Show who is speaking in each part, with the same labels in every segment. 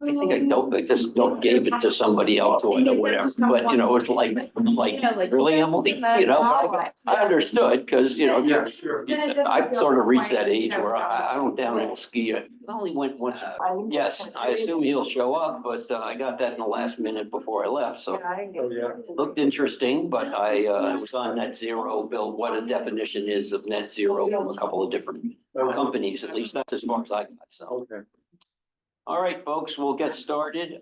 Speaker 1: I think I just don't gave it to somebody else or whatever, but you know, it's like, really, Emily, you know, I understood, because, you know,
Speaker 2: Yeah, sure.
Speaker 1: I've sort of reached that age where I don't downhill ski. I only went once. Yes, I assume he'll show up, but I got that in the last minute before I left, so.
Speaker 2: Oh, yeah.
Speaker 1: Looked interesting, but I was on net zero, Bill, what a definition is of net zero from a couple of different companies, at least that's as far as I got, so.
Speaker 2: Okay.
Speaker 1: All right, folks, we'll get started.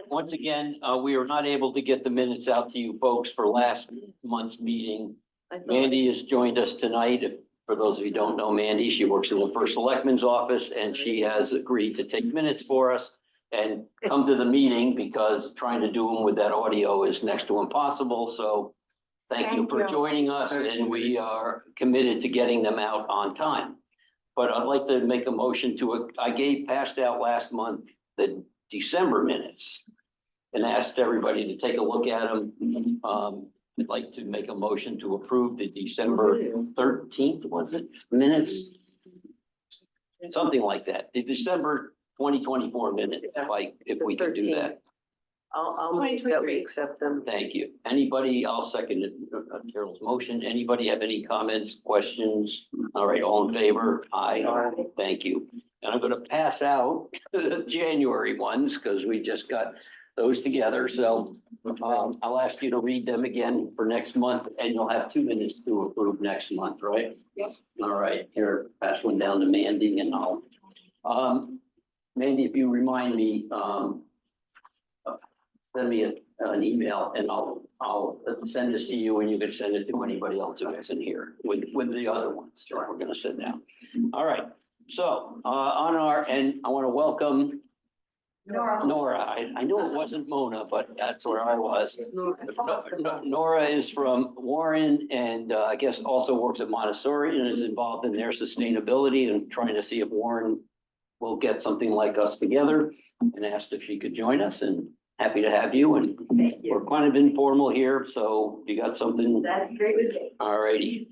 Speaker 1: Once again, we are not able to get the minutes out to you folks for last month's meeting. Mandy has joined us tonight. For those of you who don't know Mandy, she works in the First Selectman's office, and she has agreed to take minutes for us and come to the meeting, because trying to do them with that audio is next to impossible. So thank you for joining us, and we are committed to getting them out on time. But I'd like to make a motion passed out last month the December minutes and asked everybody to take a look at them. I'd like to make a motion to approve the December 13th, was it, minutes? Something like that, the December 2024 minutes, if we could do that.
Speaker 3: I'll move that we accept them.
Speaker 1: Thank you. Anybody, I'll second Carol's motion. Anybody have any comments, questions? All right, all in favor? Aye. Thank you. And I'm going to pass out the January ones, because we just got those together. So I'll ask you to read them again for next month, and you'll have 2 minutes to approve next month, right?
Speaker 3: Yep.
Speaker 1: All right, here, pass one down to Mandy, and I'll, Mandy, if you remind me, send me an email, and I'll send this to you, and you can send it to anybody else who isn't here with the other ones that we're gonna sit down. All right, so on our end, I want to welcome Nora. I knew it wasn't Mona, but that's where I was. Nora is from Warren, and I guess also works at Montessori and is involved in their sustainability and trying to see if Warren will get something like us together, and asked if she could join us, and happy to have you. And we're kind of informal here, so you got something?
Speaker 3: That's great with me.
Speaker 1: All righty.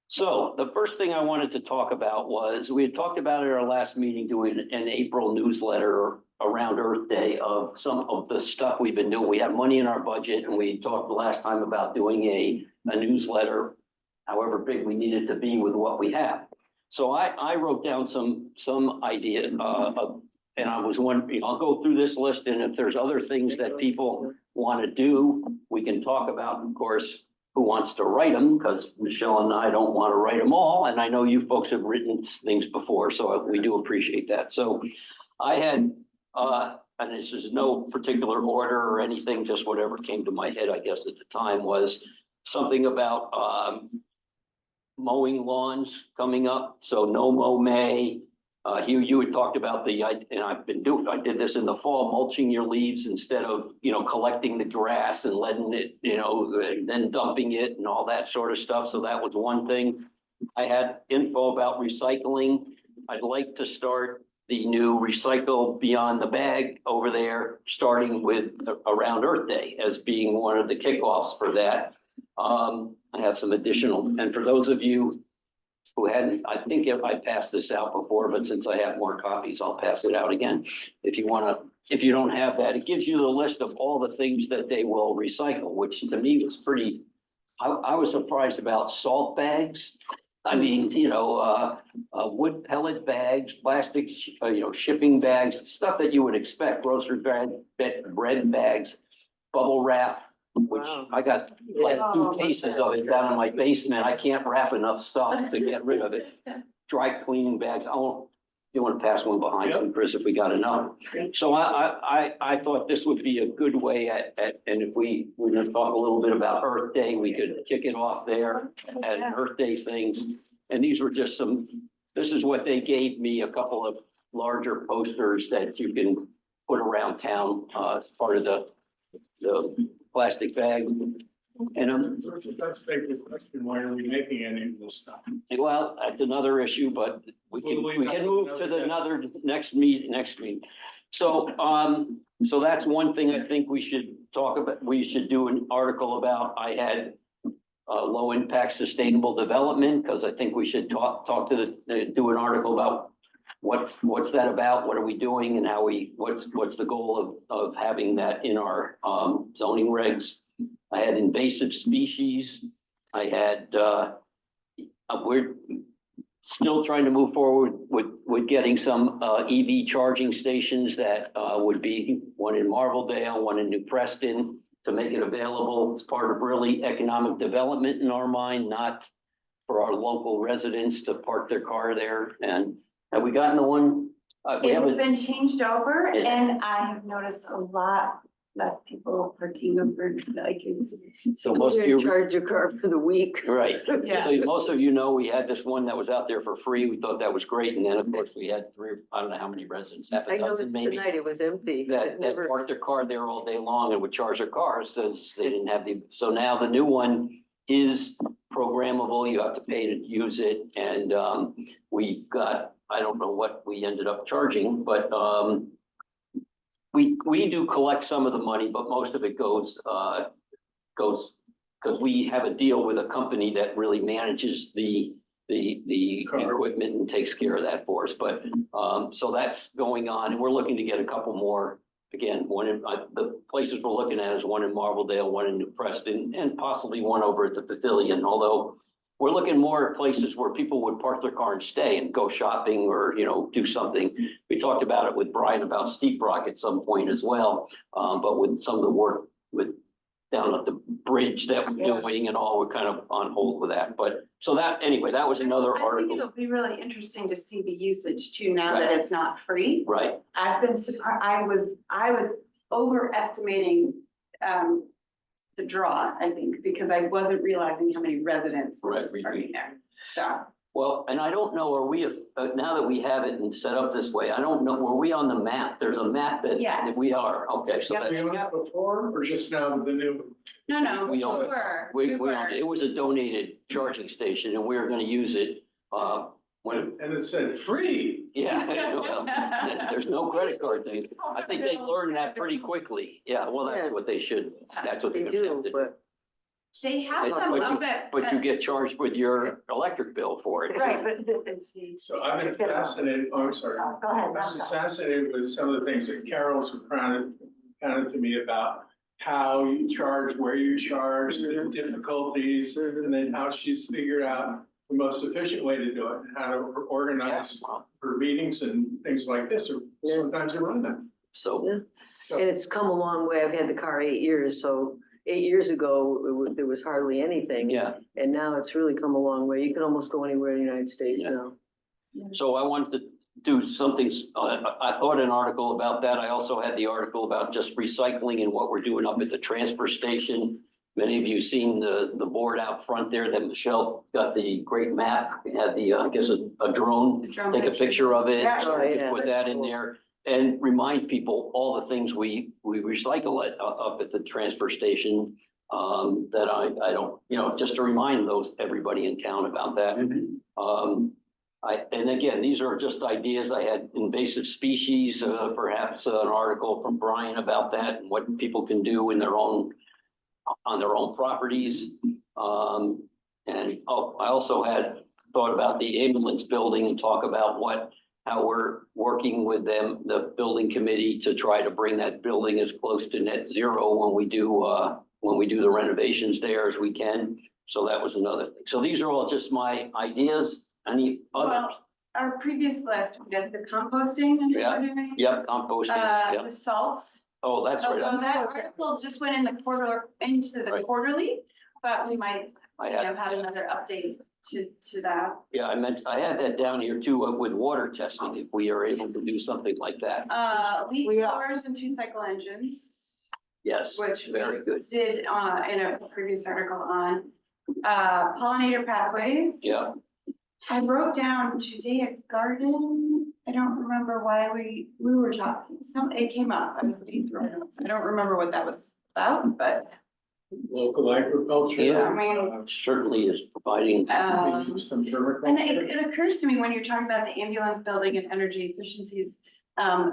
Speaker 1: So the first thing I wanted to talk about was, we had talked about at our last meeting, doing an April newsletter around Earth Day of some of the stuff we've been doing. We have money in our budget, and we talked the last time about doing a newsletter, however big we need it to be with what we have. So I wrote down some idea and I was wondering, I'll go through this list, and if there's other things that people want to do, we can talk about, of course, who wants to write them, because Michelle and I don't want to write them all. And I know you folks have written things before, so we do appreciate that. So I had, and this is no particular order or anything, just whatever came to my head, I guess at the time, was something about mowing lawns coming up. So no mow May. Hugh, you had talked about and I did this in the fall, mulching your leaves instead of, collecting the grass and letting it, and then dumping it and all that sort of stuff. So that was one thing. I had info about recycling. I'd like to start the new Recycle Beyond the Bag over there, starting with around Earth Day as being one of the kickoffs for that. I have some additional, and for those of you who hadn't, I think if I passed this out before, but since I have more copies, I'll pass it out again. If you don't have that, it gives you the list of all the things that they will recycle, which to me was pretty, I was surprised about salt bags. I mean, wood pellet bags, plastic, shipping bags, stuff that you would expect, grocery bread bags, bubble wrap, which I got like 2 cases of it down in my basement. I can't wrap enough stuff to get rid of it. Dry cleaning bags. You want to pass one behind you, Chris, if we got enough. So I thought this would be a good way and if we're going to talk a little bit about Earth Day, we could kick it off there at Earth Day things. And these were just this is what they gave me, a couple of larger posters that you can put around town as part of the plastic bag. And
Speaker 2: That's a big question. Why are we making any of this stuff?
Speaker 1: well, that's another issue, but we can move to the next meeting. So so that's one thing I think we should talk about. We should do an article about. I had low impact sustainable development, because I think we should do an article about what's that about? What are we doing and what's the goal of having that in our zoning regs? I had invasive species. I had, we're still trying to move forward with getting some EV charging stations that would be one in Marveldale, one in New Preston, to make it available. It's part of really economic development in our mind, not for our local residents to park their car there. And have we gotten the one? We
Speaker 4: It has
Speaker 1: haven't,
Speaker 4: been changed over
Speaker 1: Yeah.
Speaker 4: and I have noticed a lot less people parking over, like it's.
Speaker 1: so most of
Speaker 3: You're
Speaker 1: you,
Speaker 3: gonna charge your car for the week.
Speaker 1: right.
Speaker 4: Yeah.
Speaker 1: So most of you know, we had this one that was out there for free. We thought that was great. And then of course we had I don't know how many residents, half
Speaker 3: I
Speaker 1: a dozen
Speaker 3: noticed
Speaker 1: maybe,
Speaker 3: tonight it was empty.
Speaker 1: that
Speaker 3: Never-
Speaker 1: parked their car there all day long and would charge their cars, says they didn't have the, so now the new one is programmable. You have to pay to use it. And we've got, I don't know what we ended up charging, but we do collect some of the money, but most of it goes, because we have a deal with a company that really manages the
Speaker 2: Car.
Speaker 1: equipment and takes care of that for us. But, so that's going on, and we're looking to get a couple more. Again, one in, the places we're looking at is one in Marveldale, one in New Preston, and possibly one over at the Pavilion, although we're looking more at places where people would park their car and stay and go shopping or, do something. We talked about it with Brian about Steep Rock at some point as well. But with some of the work down at the bridge that we're doing and all, we're kind of on hold with that. But so that, anyway, that was another
Speaker 4: I think
Speaker 1: article,
Speaker 4: it'll be really interesting to see the usage too, now that
Speaker 1: Right.
Speaker 4: it's not free.
Speaker 1: right?
Speaker 4: I've been surprised, I was overestimating, the draw, I think, because I wasn't realizing how many residents were
Speaker 1: Right,
Speaker 4: just
Speaker 1: we-
Speaker 4: parking there. So,
Speaker 1: Well, and I don't know, are we, now that we have it and set up this way, I don't know, were we on the map? There's a map that.
Speaker 4: Yes.
Speaker 1: that we are, okay, so
Speaker 4: Yep.
Speaker 1: that.
Speaker 2: We on it before or just now with the new?
Speaker 4: no,
Speaker 1: We
Speaker 4: we
Speaker 1: own it.
Speaker 4: were.
Speaker 1: We, it was a donated charging station and we were gonna use it, when,
Speaker 2: And it said free.
Speaker 1: yeah, well, there's no credit card thing. I think they learned that pretty quickly. Yeah, well, that's
Speaker 3: Yeah.
Speaker 1: what they should, that's what
Speaker 3: They
Speaker 1: they're gonna have
Speaker 3: do,
Speaker 1: to do.
Speaker 3: but
Speaker 4: They have
Speaker 1: But
Speaker 4: some
Speaker 1: you-
Speaker 4: of it.
Speaker 1: But you get charged with your electric bill for it.
Speaker 4: Right, but it's the.
Speaker 2: So I've been fascinated, oh, I'm sorry.
Speaker 4: Go ahead.
Speaker 2: I've been fascinated with some of the things that Carol's recounted to me about how you charge, where you charge, the difficulties, and then how she's figured out the most efficient way to do it, and how to organize her meetings and things like this, or
Speaker 3: Yeah.
Speaker 2: sometimes they run them.
Speaker 1: So,
Speaker 3: Yeah. and it's come a long way. I've had the car 8 years, so 8 years ago, there was hardly anything.
Speaker 1: yeah.
Speaker 3: And now it's really come a long way. You can almost go anywhere in the United States
Speaker 1: Yeah.
Speaker 3: now.
Speaker 1: So I wanted to do something, I thought an article about that. I also had the article about just recycling and what we're doing up at the transfer station. Many of you seen the board out front there that Michelle got the great map. We had the, I guess, a drone, take a picture of it.
Speaker 4: Yeah.
Speaker 1: So we
Speaker 3: Oh,
Speaker 1: could
Speaker 3: yeah,
Speaker 1: put
Speaker 3: that's
Speaker 1: that in
Speaker 3: cool.
Speaker 1: there and remind people all the things we recycle up at the transfer station. That I don't, just to remind everybody in town about that. And again, these are just ideas. I had invasive species, perhaps an article from Brian about that and what people can do on their own properties. And I also had thought about the ambulance building and talk about how we're working with them, the building committee, to try to bring that building as close to net zero when we do the renovations there as we can. So that was another thing. So these are all just my ideas. Any other?
Speaker 4: Well, our previous list, we did the composting. and
Speaker 1: Yeah.
Speaker 4: everything.
Speaker 1: Yep, composting, yep.
Speaker 4: The salt,
Speaker 1: Oh, that's right.
Speaker 4: although that article just went into the
Speaker 1: Right.
Speaker 4: quarterly, but we might,
Speaker 1: I had,
Speaker 4: had another update to that.
Speaker 1: yeah, I had that down here too, with water testing, if we are able to do something like that.
Speaker 4: Leaf
Speaker 3: We are.
Speaker 4: blowers and 2-cycle engines,
Speaker 1: Yes,
Speaker 4: which
Speaker 1: very
Speaker 4: we
Speaker 1: good.
Speaker 4: did, in a previous article on, pollinator pathways.
Speaker 1: Yeah,
Speaker 4: I wrote down Judaic garden. I don't remember why we were talking, it came up, I was looking through my notes. I don't remember what that was about, but,
Speaker 2: Local agriculture.
Speaker 1: Yeah.
Speaker 4: I mean,
Speaker 1: certainly is providing,
Speaker 2: Maybe some
Speaker 4: and
Speaker 2: permaculture.
Speaker 4: it occurs to me when you're talking about the ambulance building and energy efficiencies. I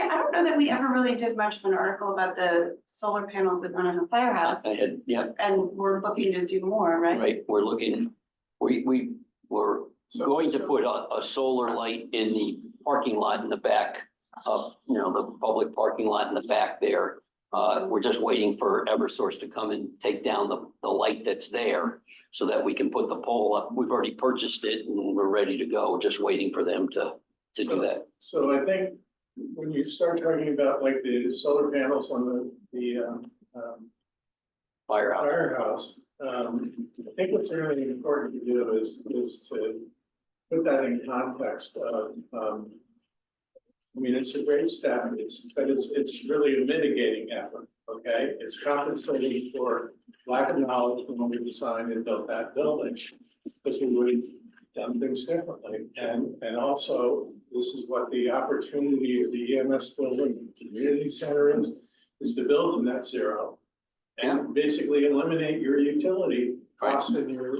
Speaker 4: don't know that we ever really did much of an article about the solar panels that went on the firehouse.
Speaker 1: I had, yeah,
Speaker 4: And we're looking to do more, right?
Speaker 1: right, we're looking, we were
Speaker 2: So-
Speaker 1: going to
Speaker 2: so-
Speaker 1: put a solar light in parking lot in the back of, the public parking lot in the back there. We're just waiting for Eversource to come and take down the light that's there so that we can put the pole up. We've already purchased it and we're ready to go, just waiting for them to do that.
Speaker 2: So I think when you start talking about like the solar panels on the
Speaker 1: Firehouse.
Speaker 2: firehouse, I think what's really important to do is to put that in context of, I mean, it's a great step, but it's really a mitigating effort, okay? It's compensating for lack of knowledge when we designed and built that building, because we would have done things differently. And also, this is what the opportunity of the EMS building, community center is to build to net zero. And basically eliminate your utility costs and your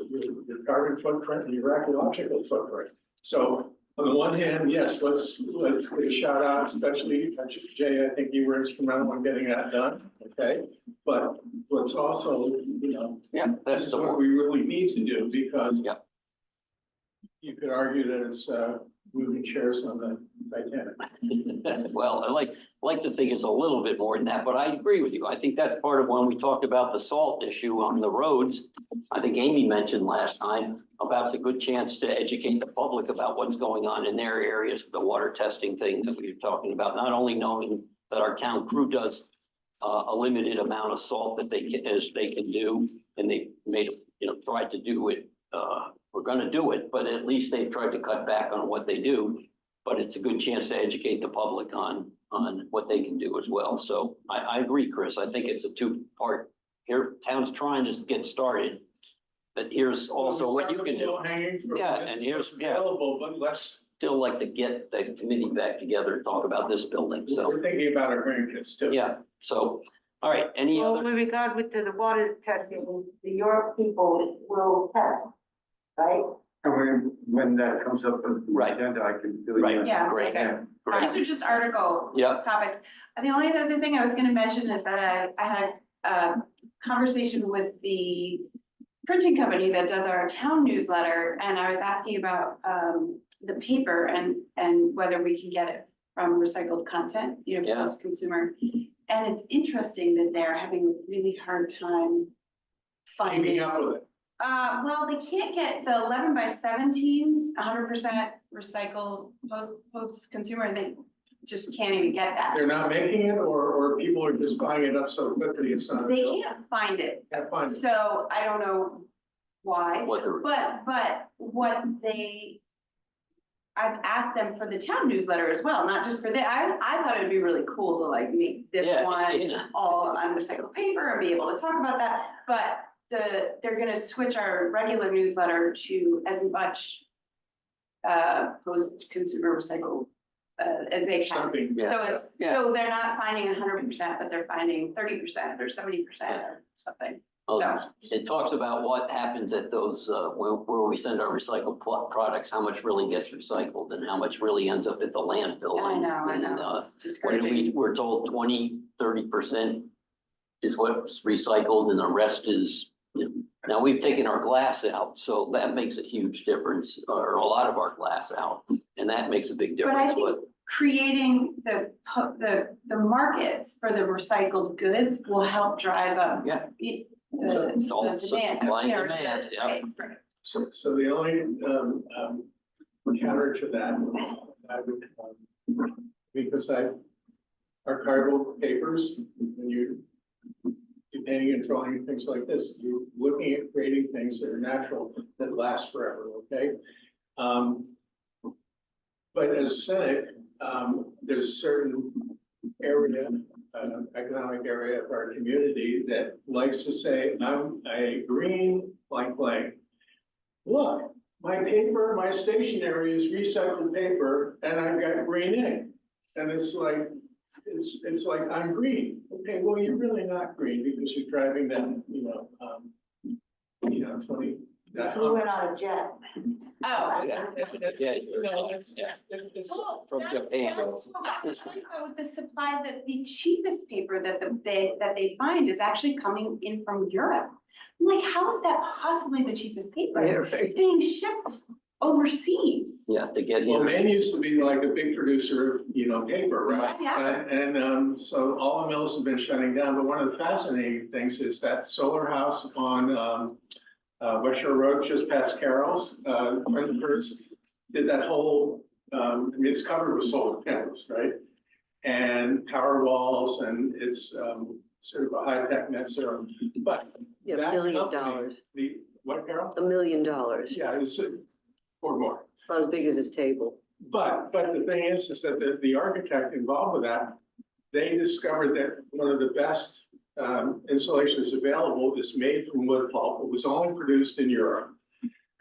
Speaker 2: carbon footprint and your ecological footprint. So on the one hand, yes, let's give a shout out, especially Jay, I think you were instrumental in getting that done, okay? But let's also,
Speaker 1: Yeah,
Speaker 2: this
Speaker 1: that's
Speaker 2: is
Speaker 1: the
Speaker 2: what
Speaker 1: one.
Speaker 2: we really need to do because
Speaker 1: Yep.
Speaker 2: you could argue that it's moving chairs on the Titanic.
Speaker 1: Well, I like to think it's a little bit more than that, but I agree with you. I think that's part of when we talked about the salt issue on the roads. I think Amy mentioned last time about it's a good chance to educate the public about what's going on in their areas, the water testing thing that we were talking about, not only knowing that our town crew does a limited amount of salt that they can do, and they made, tried to do it. We're gonna do it, but at least they've tried to cut back on what they do. But it's a good chance to educate the public on what they can do as well. So I agree, Chris. I think it's a two-part. Here, town's trying to get started, but here's also what you can do.
Speaker 2: Low-hanging fruit.
Speaker 1: Yeah,
Speaker 2: This
Speaker 1: and
Speaker 2: is
Speaker 1: here's-
Speaker 2: what's available, but less,
Speaker 1: Still like to get the committee back together and talk about this building. So,
Speaker 2: we're thinking about our grandkids too.
Speaker 1: yeah, so, all right, any
Speaker 3: Well,
Speaker 1: other?
Speaker 3: with regard with the water testing, your people will test, right?
Speaker 5: And when that comes up on the
Speaker 1: Right.
Speaker 5: agenda, I can do it.
Speaker 1: Right.
Speaker 4: Yeah.
Speaker 1: Great.
Speaker 4: okay.
Speaker 1: Great.
Speaker 4: These are just article
Speaker 1: Yeah.
Speaker 4: topics. And the only other thing I was gonna mention is that I had a conversation with the printing company that does our town newsletter, and I was asking about the paper and whether we can get it from recycled content,
Speaker 1: Yeah.
Speaker 4: post-consumer. And it's interesting that they're having a really hard time finding.
Speaker 2: Keeping up with it.
Speaker 4: Well, they can't get the 11x17s 100% recycled post-consumer, and they just can't even get that.
Speaker 2: They're not making it or people are just buying it up so quickly it's not.
Speaker 4: They
Speaker 2: available?
Speaker 4: can't find it,
Speaker 2: Can't find it.
Speaker 4: so I don't know why,
Speaker 1: What the,
Speaker 4: but I've asked them for the town newsletter as well, not just for that. I thought it'd be really cool to like make this
Speaker 1: Yeah,
Speaker 4: one
Speaker 1: yeah.
Speaker 4: all on recycled paper and be able to talk about that, but they're gonna switch our regular newsletter to as much post-consumer recycled as they can.
Speaker 2: Something.
Speaker 1: yeah,
Speaker 4: So they're not finding 100%, but they're finding 30% or 70% or something.
Speaker 1: oh,
Speaker 4: So,
Speaker 1: it talks about what happens at those, where we send our recycled products, how much really gets recycled and how much really ends up at the landfill.
Speaker 4: I know,
Speaker 1: And,
Speaker 4: it's
Speaker 1: What did
Speaker 4: discouraging.
Speaker 1: we're told 20-30% is what's recycled and the rest is, now we've taken our glass out, so that makes a huge difference, or a lot of our glass out, and that makes a big
Speaker 4: But I
Speaker 1: difference,
Speaker 4: think creating the markets for the recycled goods will help drive up.
Speaker 1: Yeah.
Speaker 4: The
Speaker 1: all
Speaker 4: the demand.
Speaker 1: supply and
Speaker 4: you know,
Speaker 1: demand, yeah.
Speaker 4: right.
Speaker 2: So the only counter to that, I would, because archival papers, when you're painting and drawing and things like this, you're looking at creating things that are natural, that last forever, okay? But as a cynic, there's a certain area, economic area of our community that likes to say, I'm a green blank blank. Look, my paper, my stationery is recycled paper and I've got green ink. And it's like, it's like, I'm green. Okay, well, you're really not green because you're driving down, 20.
Speaker 3: We went on a jet.
Speaker 4: Oh.
Speaker 1: Yeah.
Speaker 2: It's
Speaker 1: From Japan.
Speaker 4: With the supply, that the cheapest paper that they find is actually coming in from Europe. I'm like, how is that possibly the cheapest paper?
Speaker 3: Yeah, right.
Speaker 4: It's being shipped overseas.
Speaker 1: Yeah, to get
Speaker 2: Well,
Speaker 1: here.
Speaker 2: Maine used to be like a big producer of, paper, right?
Speaker 4: Yeah.
Speaker 2: So all the mills have been shutting down, but one of the fascinating things is that solar house on, West Shore Road, just past Carroll's, did that whole, it's covered with solar panels, right? And power walls, and it's, sort of a high-tech net zero, but
Speaker 3: Yeah,
Speaker 2: that
Speaker 3: $1 million.
Speaker 2: company, what, Carol?
Speaker 3: $1 million,
Speaker 2: Yeah, it's, or more.
Speaker 3: about as big as this table.
Speaker 2: But the thing is that the architect involved with that, they discovered that one of the best installations available is made from wood pulp. It was only produced in Europe.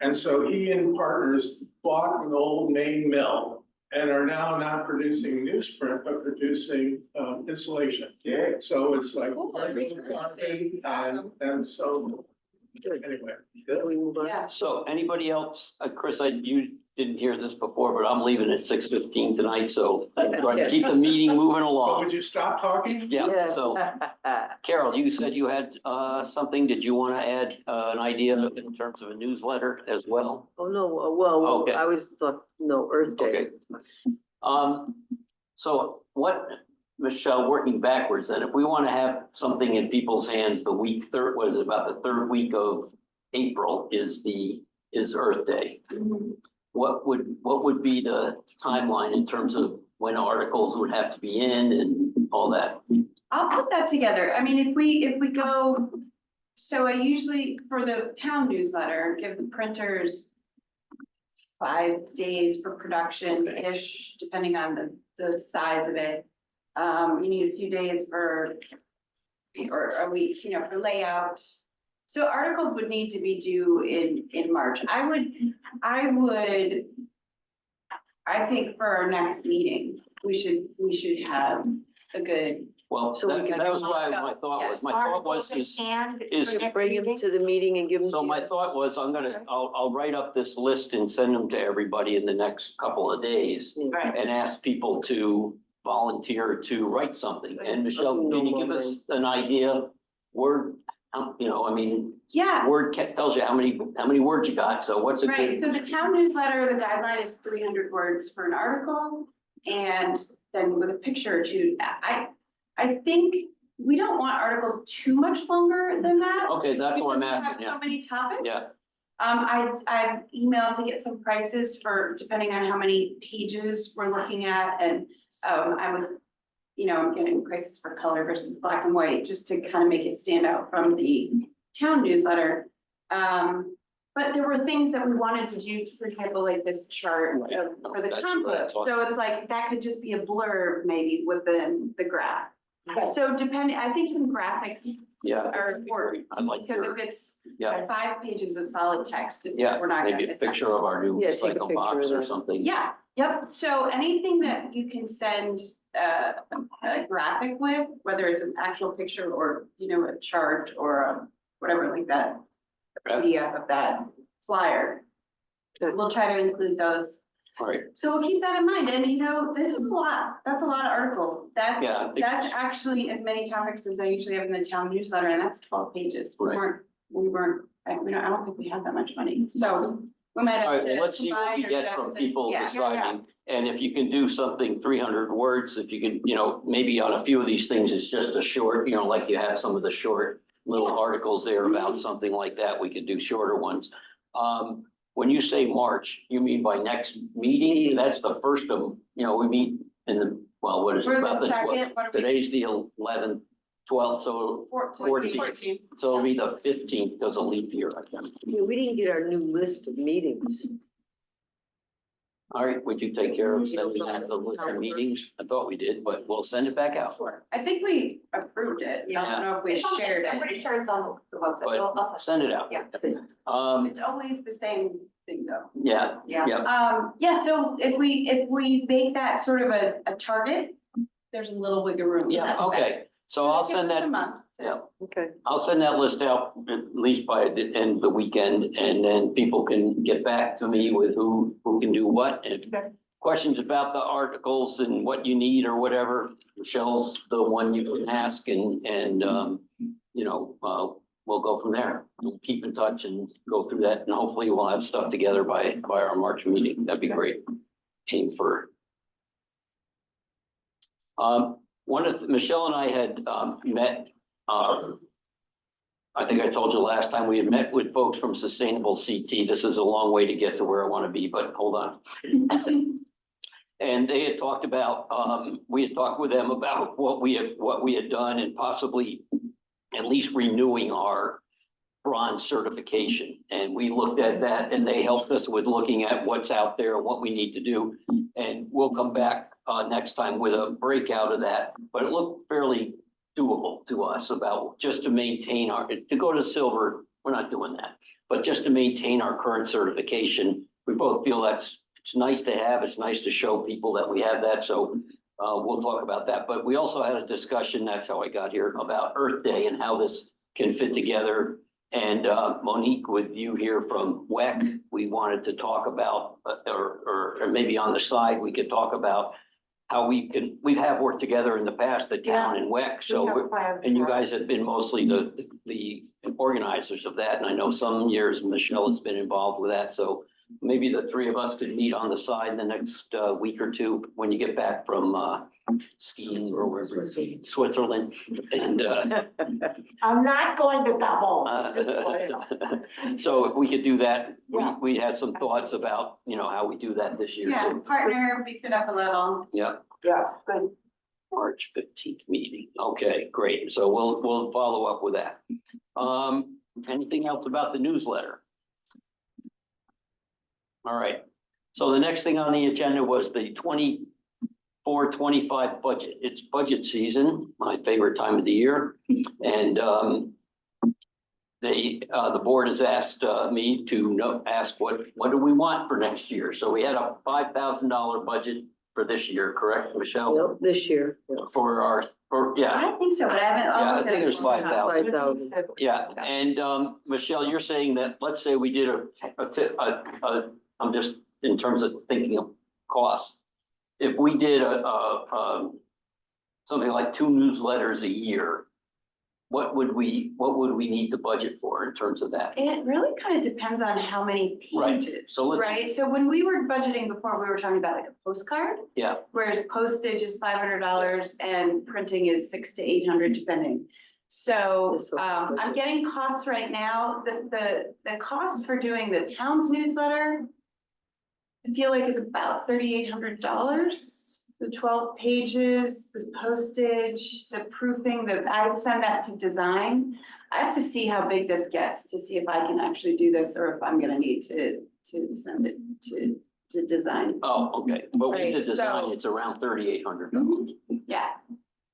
Speaker 2: And so he and partners bought an old Maine mill and are now not producing newsprint, but producing insulation.
Speaker 5: Yeah.
Speaker 2: So it's like,
Speaker 4: Cool.
Speaker 2: and so, anyway.
Speaker 3: Can we move on?
Speaker 4: Yeah.
Speaker 1: So anybody else, Chris, you didn't hear this before, but I'm leaving at 6:15 tonight, so I'm trying to keep the meeting moving
Speaker 2: So
Speaker 1: along.
Speaker 2: would you stop talking?
Speaker 1: Yeah, so Carol, you said you had something. Did you want to add an idea in terms of a newsletter as well?
Speaker 3: Oh, no, well,
Speaker 1: Okay.
Speaker 3: I was thought, no, Earth Day.
Speaker 1: Okay. So what, Michelle, working backwards, then, if we want to have something in people's hands the week third, was about the third week of April is Earth Day. What would be the timeline in terms of when articles would have to be in and all that?
Speaker 4: I'll put that together. I mean, if we go, so I usually, for the town newsletter, give the printers 5 days for production-ish, depending on the size of it. You need a few days or a week, for layout. So articles would need to be due in March. I think for our next meeting, we should have a good.
Speaker 1: Well,
Speaker 3: So we
Speaker 1: that
Speaker 3: can-
Speaker 1: was why my thought was, is,
Speaker 3: Bring them to the meeting and give them.
Speaker 1: so my thought was, I'll write up this list and send them to everybody in the next couple of days
Speaker 4: Right.
Speaker 1: and ask people to volunteer to write something. And Michelle,
Speaker 3: No
Speaker 1: can you
Speaker 3: more
Speaker 1: give us an idea? Word,
Speaker 4: Yes.
Speaker 1: word tells you how many words you got, so what's a
Speaker 4: Right,
Speaker 1: good?
Speaker 4: so the town newsletter, the guideline is 300 words for an article, and then with a picture or two. I think we don't want articles too much longer than that.
Speaker 1: Okay, that's what I'm
Speaker 4: Because we have
Speaker 1: asking, yeah.
Speaker 4: so many topics.
Speaker 1: Yeah.
Speaker 4: I've emailed to get some prices for, depending on how many pages we're looking at, and, I was, I'm getting prices for color versus black and white, just to kind of make it stand out from the town newsletter. But there were things that we wanted to do, for example, like this chart
Speaker 1: Right.
Speaker 4: for the
Speaker 1: That's what I
Speaker 4: compost.
Speaker 1: thought.
Speaker 4: So it's like, that could just be a blurb maybe within the graph. So depending, I think some graphics
Speaker 1: Yeah.
Speaker 4: are important,
Speaker 1: I like
Speaker 4: because
Speaker 1: your,
Speaker 4: if it's
Speaker 1: yeah,
Speaker 4: 5 pages of solid text,
Speaker 1: yeah,
Speaker 4: we're not gonna
Speaker 1: maybe a
Speaker 4: miss that.
Speaker 1: picture of our new
Speaker 3: Yeah, take a
Speaker 1: recycle
Speaker 3: picture
Speaker 1: box
Speaker 3: of
Speaker 1: or
Speaker 3: that.
Speaker 1: something.
Speaker 4: Yeah, yep, so anything that you can send a graphic with, whether it's an actual picture or, a chart or whatever like that. A PDF of that flyer. We'll try to include those.
Speaker 1: All right,
Speaker 4: So we'll keep that in mind, and this is a lot, that's a lot of articles.
Speaker 1: Yeah, I think-
Speaker 4: That's actually as many topics as I usually have in the town newsletter, and that's 12 pages.
Speaker 1: Right.
Speaker 4: I don't think we have that much money, so we might
Speaker 1: all
Speaker 4: have
Speaker 1: right,
Speaker 4: to.
Speaker 1: well, let's see what we
Speaker 4: combine or
Speaker 1: get from
Speaker 4: jettison.
Speaker 1: people
Speaker 4: Yeah.
Speaker 1: deciding. And if you can do something 300 words, if you can, maybe on a few of these things, it's just a short, like you have some of the short little
Speaker 4: Yeah.
Speaker 1: articles there about
Speaker 4: Mhm.
Speaker 1: something like that, we could do shorter ones. When you say March, you mean by next meeting? That's the first of, we meet in what is it?
Speaker 4: We're
Speaker 1: about
Speaker 4: the
Speaker 1: the 12th?
Speaker 4: second, what are we?
Speaker 1: Today's the 11th, 12th, so
Speaker 4: 14.
Speaker 1: it'll be the 15th because of leap year, I think.
Speaker 3: Yeah, we didn't get our new list of meetings.
Speaker 1: All right, would you take care of sending that to list of meetings? I thought we did, but we'll send it back out.
Speaker 4: Sure, I think we approved it, I don't know if we shared
Speaker 6: I'm
Speaker 4: it.
Speaker 6: pretty sure it's on the website.
Speaker 1: But send it out.
Speaker 6: Yeah.
Speaker 4: It's always the same thing though.
Speaker 1: Yeah,
Speaker 6: Yeah.
Speaker 1: yeah,
Speaker 4: So if we make that sort of a target, there's a little wiggle room.
Speaker 1: yeah, okay. So I'll
Speaker 4: that gives
Speaker 1: send
Speaker 4: us a
Speaker 1: that,
Speaker 4: month to-
Speaker 1: yeah.
Speaker 3: Okay.
Speaker 1: I'll send that list out at least by the end of the weekend, and then people can get back to me with who can do what. And
Speaker 4: Okay.
Speaker 1: questions about the articles and what you need or whatever, Michelle's the one you can ask, and we'll go from there. We'll keep in touch and go through that, and hopefully we'll have stuff together by our March meeting. That'd be great. Aim for. Michelle and I had, met, I think I told you last time, we had met with folks from Sustainable CT. This is a long way to get to where I want to be, but hold on. And they had talked about, we had talked with them about what we had done and possibly at least renewing our bronze certification. And we looked at that and they helped us with looking at what's out there and what we need to do. And we'll come back next time with a breakout of that, but it looked fairly doable to us about just to maintain to go to silver, we're not doing that, but just to maintain our current certification. We both feel it's nice to have, it's nice to show people that we have that. So we'll talk about that, but we also had a discussion, that's how I got here, about Earth Day and how this can fit together. And Monique, with you here from WEC, we wanted to talk about, or maybe on the side, we could talk about how we have worked together in the past, the town and WEC. So, and you guys have been mostly the organizers of that. And I know some years Michelle has been involved with that. So maybe the three of us could meet on the side the next week or two when you get back from skiing or wherever, Switzerland. And
Speaker 6: I'm not going to double.
Speaker 1: so if we could do that,
Speaker 6: Yeah.
Speaker 1: we had some thoughts about, how we do that this year.
Speaker 4: Yeah,
Speaker 1: too.
Speaker 4: partner, beef it up a little.
Speaker 1: Yeah,
Speaker 6: Yeah, good.
Speaker 1: March 15th meeting. Okay, great. So we'll follow up with that. Anything else about the newsletter? All right. So the next thing on the agenda was the 24-25 budget. It's budget season, my favorite time of the year. And the board has asked me to ask what do we want for next year? So we had a $5,000 budget for this year, correct, Michelle?
Speaker 3: Yep, this year,
Speaker 1: Yeah,
Speaker 4: I think so, but I haven't.
Speaker 1: Yeah, I think there's 5,000.
Speaker 3: 5,000.
Speaker 1: yeah. And Michelle, you're saying that, let's say we did I'm just in terms of thinking of costs. If we did something like 2 newsletters a year, what would we need to budget for in terms of that?
Speaker 4: It really kind of depends on how many
Speaker 1: Right.
Speaker 4: pages,
Speaker 1: So let's-
Speaker 4: right? So when we were budgeting before, we were talking about like a postcard.
Speaker 1: Yeah.
Speaker 4: Whereas postage is $500 and printing is $600 to $800 depending. So
Speaker 3: This will-
Speaker 4: I'm getting costs right now. The cost for doing the town's newsletter, I feel like is about $3,800. The 12 pages, the postage, the proofing, I would send that to design. I have to see how big this gets to see if I can actually do this or if I'm gonna need to send it to design.
Speaker 1: Oh, okay. But with the
Speaker 4: Right,
Speaker 1: design,
Speaker 4: so-
Speaker 1: it's around $3,800.
Speaker 4: Yeah,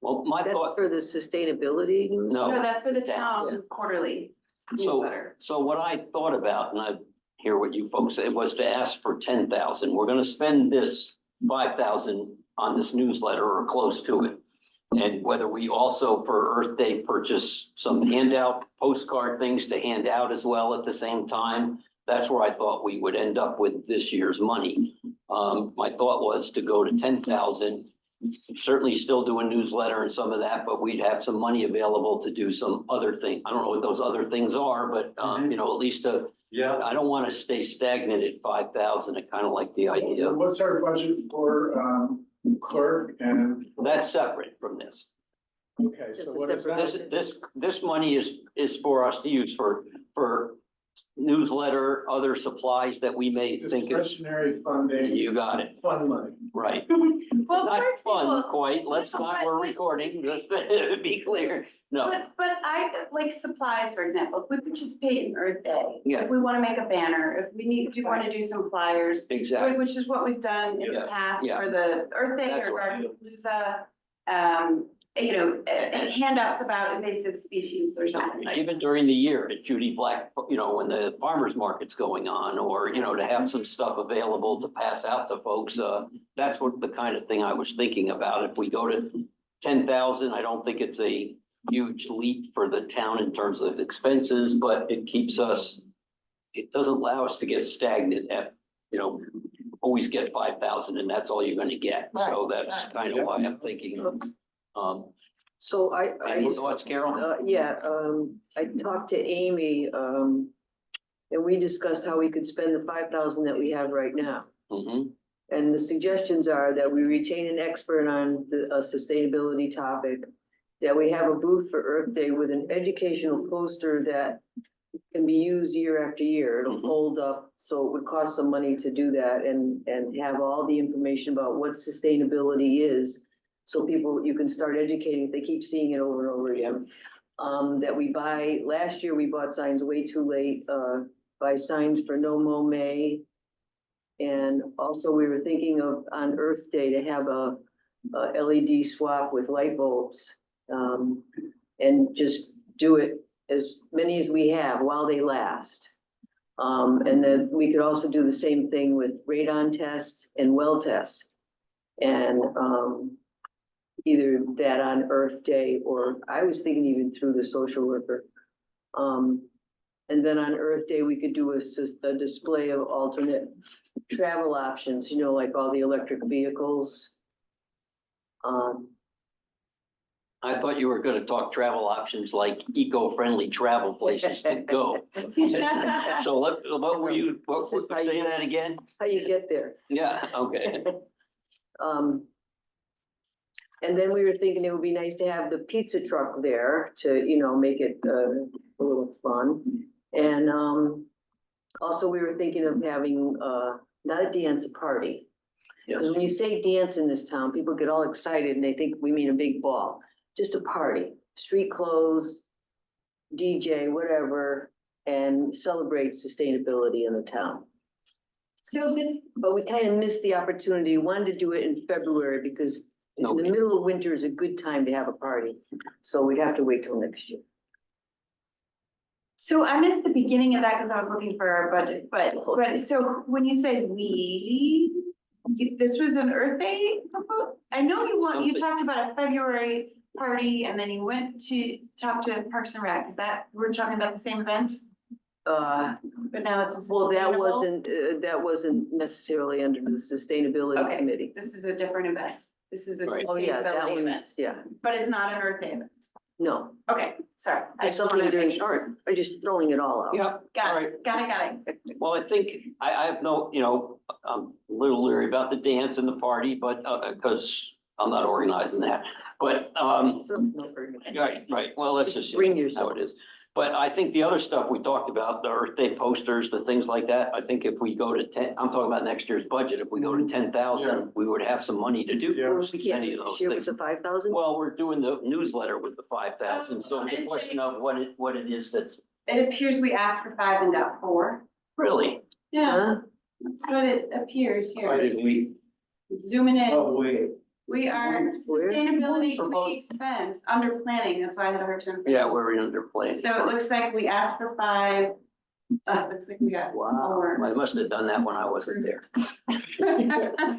Speaker 1: Well, my
Speaker 3: That's
Speaker 1: thought,
Speaker 3: for the sustainability news?
Speaker 1: No.
Speaker 4: no, that's for the
Speaker 3: Yeah.
Speaker 4: town quarterly newsletter.
Speaker 1: so what I thought about, and I hear what you folks said, was to ask for 10,000. We're gonna spend this 5,000 on this newsletter or close to it. And whether we also for Earth Day purchase some handout postcard things to hand out as well at the same time. That's where I thought we would end up with this year's money. My thought was to go to 10,000. Certainly still do a newsletter and some of that, but we'd have some money available to do some other thing. I don't know what those other things are, but at least
Speaker 5: Yeah.
Speaker 1: I don't want to stay stagnant at 5,000. I kind of like the idea.
Speaker 2: What's our budget for clerk and?
Speaker 1: That's separate from this.
Speaker 2: Okay,
Speaker 3: It's
Speaker 2: so
Speaker 3: a
Speaker 2: what is
Speaker 3: separate-
Speaker 2: that?
Speaker 1: This money is for us to use for newsletter, other supplies that we may think of.
Speaker 2: Discretionary funding,
Speaker 1: You got it,
Speaker 2: fund money.
Speaker 1: right.
Speaker 4: Well,
Speaker 1: Not
Speaker 4: for
Speaker 1: fun
Speaker 4: example,
Speaker 1: quite. Let's
Speaker 4: no,
Speaker 1: not,
Speaker 4: but
Speaker 1: we're
Speaker 4: let's
Speaker 1: recording,
Speaker 4: just
Speaker 1: let's be clear. No,
Speaker 4: but I, like supplies, for example, if we participate in Earth Day.
Speaker 1: Yeah.
Speaker 4: If we wanna make a banner, if we wanna do some flyers,
Speaker 1: exactly.
Speaker 4: which is what we've done in the
Speaker 1: Yeah,
Speaker 4: past
Speaker 1: yeah.
Speaker 4: for the Earth Day
Speaker 1: That's
Speaker 4: or
Speaker 1: what I
Speaker 4: Palooza. And handouts about invasive species or something like.
Speaker 1: Even during the year at Judy Black, when the farmer's market's going on, or, to have some stuff available to pass out to folks. That's what the kind of thing I was thinking about. If we go to 10,000, I don't think it's a huge leap for the town in terms of expenses, but it doesn't allow us to get stagnant at, always get 5,000 and that's all you're gonna get. So that's kind of why I'm thinking.
Speaker 3: So I
Speaker 1: Any
Speaker 3: just,
Speaker 1: thoughts, Carol?
Speaker 3: I talked to Amy, and we discussed how we could spend the 5,000 that we have right now.
Speaker 1: Mm-hmm,
Speaker 3: And the suggestions are that we retain an expert on a sustainability topic, that we have a booth for Earth Day with an educational poster that can be used year after year. It'll
Speaker 1: Mhm.
Speaker 3: hold up, so it would cost some money to do that and have all the information about what sustainability is. So people, you can start educating, if they keep seeing it over and over again. That we buy, last year we bought signs way too late, buy signs for No Mow May. And also we were thinking of on Earth Day to have a LED swap with light bulbs. And just do it as many as we have while they last. And then we could also do the same thing with radon tests and well tests. And, either that on Earth Day, or I was thinking even through the social worker. And then on Earth Day, we could do a display of alternate travel options, like all the electric vehicles.
Speaker 1: I thought you were gonna talk travel options like eco-friendly travel places to go. So what were you,
Speaker 3: This is how you-
Speaker 1: say that again?
Speaker 3: How you get there?
Speaker 1: Yeah, okay.
Speaker 3: And then we were thinking it would be nice to have the pizza truck there to, make it a little fun. And also we were thinking of having not a dance, a party.
Speaker 1: Yes,
Speaker 3: Because when you say dance in this town, people get all excited and they think we mean a big ball. Just a party, street clothes, DJ, whatever, and celebrate sustainability in the town.
Speaker 4: So this,
Speaker 3: But we kind of missed the opportunity, wanted to do it in February because in the
Speaker 1: Nobody-
Speaker 3: middle of winter is a good time to have a party. So we'd have to wait till next year.
Speaker 4: so I missed the beginning of that because I was looking for our budget, but so when you say this was an Earth Day proposal? I know you talked about a February party and then you went to talk to Parks and Rec. Is that, we're talking about the same event? But now it's a
Speaker 3: Well,
Speaker 4: sustainable?
Speaker 3: that wasn't necessarily under the sustainability
Speaker 4: Okay.
Speaker 3: committee.
Speaker 4: This is a different event. This is a
Speaker 1: Right.
Speaker 3: Oh, yeah, that
Speaker 4: sustainability
Speaker 3: one,
Speaker 4: event,
Speaker 3: yeah,
Speaker 4: but it's not an Earth Day event.
Speaker 3: no,
Speaker 4: Okay, sorry. I
Speaker 3: just
Speaker 4: just wanted
Speaker 3: something
Speaker 4: to make
Speaker 3: during,
Speaker 4: sure.
Speaker 3: I'm just throwing it all out.
Speaker 1: yeah,
Speaker 4: Got
Speaker 1: All
Speaker 4: it, got it.
Speaker 1: well, I think, I have no, I'm a little leery about the dance and the party, but, because I'm not organizing that. But,
Speaker 3: So, no, very good.
Speaker 1: right, well, let's just
Speaker 3: Bring
Speaker 1: see
Speaker 3: yourself.
Speaker 1: how it is. But I think the other stuff we talked about, the Earth Day posters, the things like that, I think if we go to 10, I'm talking about next year's budget, if we go to 10,000, we would have some money to do.
Speaker 5: Yeah.
Speaker 3: We can't
Speaker 1: Any
Speaker 3: do
Speaker 1: of
Speaker 3: this
Speaker 1: those
Speaker 3: year with
Speaker 1: things.
Speaker 3: the 5,000?
Speaker 1: Well, we're doing the newsletter with the 5,000, so it's a
Speaker 4: and
Speaker 1: question of what it is that's
Speaker 4: It appears we asked for 5 and got 4.
Speaker 1: really.
Speaker 4: Yeah,
Speaker 3: Huh?
Speaker 4: that's what it appears
Speaker 5: Why
Speaker 4: here.
Speaker 5: did we?
Speaker 4: Zooming in,
Speaker 5: Oh, wait.
Speaker 4: we are
Speaker 3: Where?
Speaker 4: sustainability
Speaker 1: Proposed-
Speaker 4: committee expense under planning, that's why I had a hard time.
Speaker 1: Yeah, we're underplaying.
Speaker 4: So it looks like we asked for 5. Looks like we got
Speaker 3: Wow.
Speaker 4: 4.
Speaker 1: I must have done that when I wasn't there.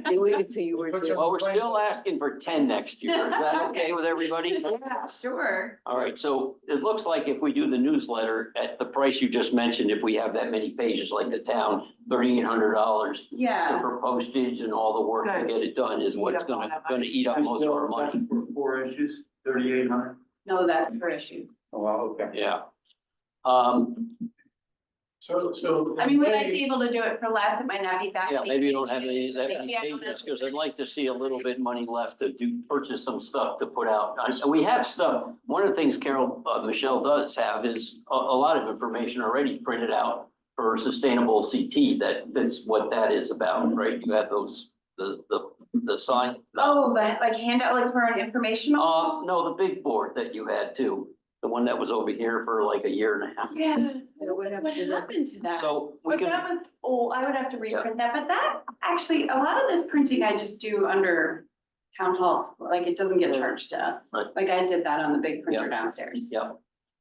Speaker 3: They waited till you were there.
Speaker 1: Well, we're still asking for 10 next year. Is that okay with everybody?
Speaker 4: Yeah, sure.
Speaker 1: All right, so it looks like if we do the newsletter at the price you just mentioned, if we have that many pages like the town, $3,800
Speaker 4: Yeah,
Speaker 1: for postage and all the work to get it done is what's gonna eat up most of our money.
Speaker 5: For 4 inches, 3,800.
Speaker 4: no, that's per issue.
Speaker 5: Oh, wow, okay.
Speaker 1: Yeah.
Speaker 2: So.
Speaker 4: I mean, we might be able to do it for less, it might not be that.
Speaker 1: Yeah,
Speaker 4: many
Speaker 1: maybe you don't have any,
Speaker 4: pages.
Speaker 1: that many
Speaker 4: Maybe I don't
Speaker 1: pages,
Speaker 4: have-
Speaker 1: because I'd like to see a little bit money left to purchase some stuff to put out. We have stuff, one of the things Carol, Michelle does have is a lot of information already printed out for sustainable CT, that's what that is about, right? You have those, the sign.
Speaker 4: Oh, like handout, like for an informational?
Speaker 1: No, the big board that you had too, the one that was over here for like a year and a half.
Speaker 4: Yeah,
Speaker 3: What
Speaker 4: what
Speaker 3: happened to that?
Speaker 4: happened to that?
Speaker 1: So we
Speaker 4: But
Speaker 1: can,
Speaker 4: that was, I would have to reprint that, but that, actually, a lot of this printing I just do under town halls, like it doesn't get charged to us.
Speaker 1: Right.
Speaker 4: Like I did that on the big printer
Speaker 1: Yeah.
Speaker 4: downstairs.
Speaker 1: yeah.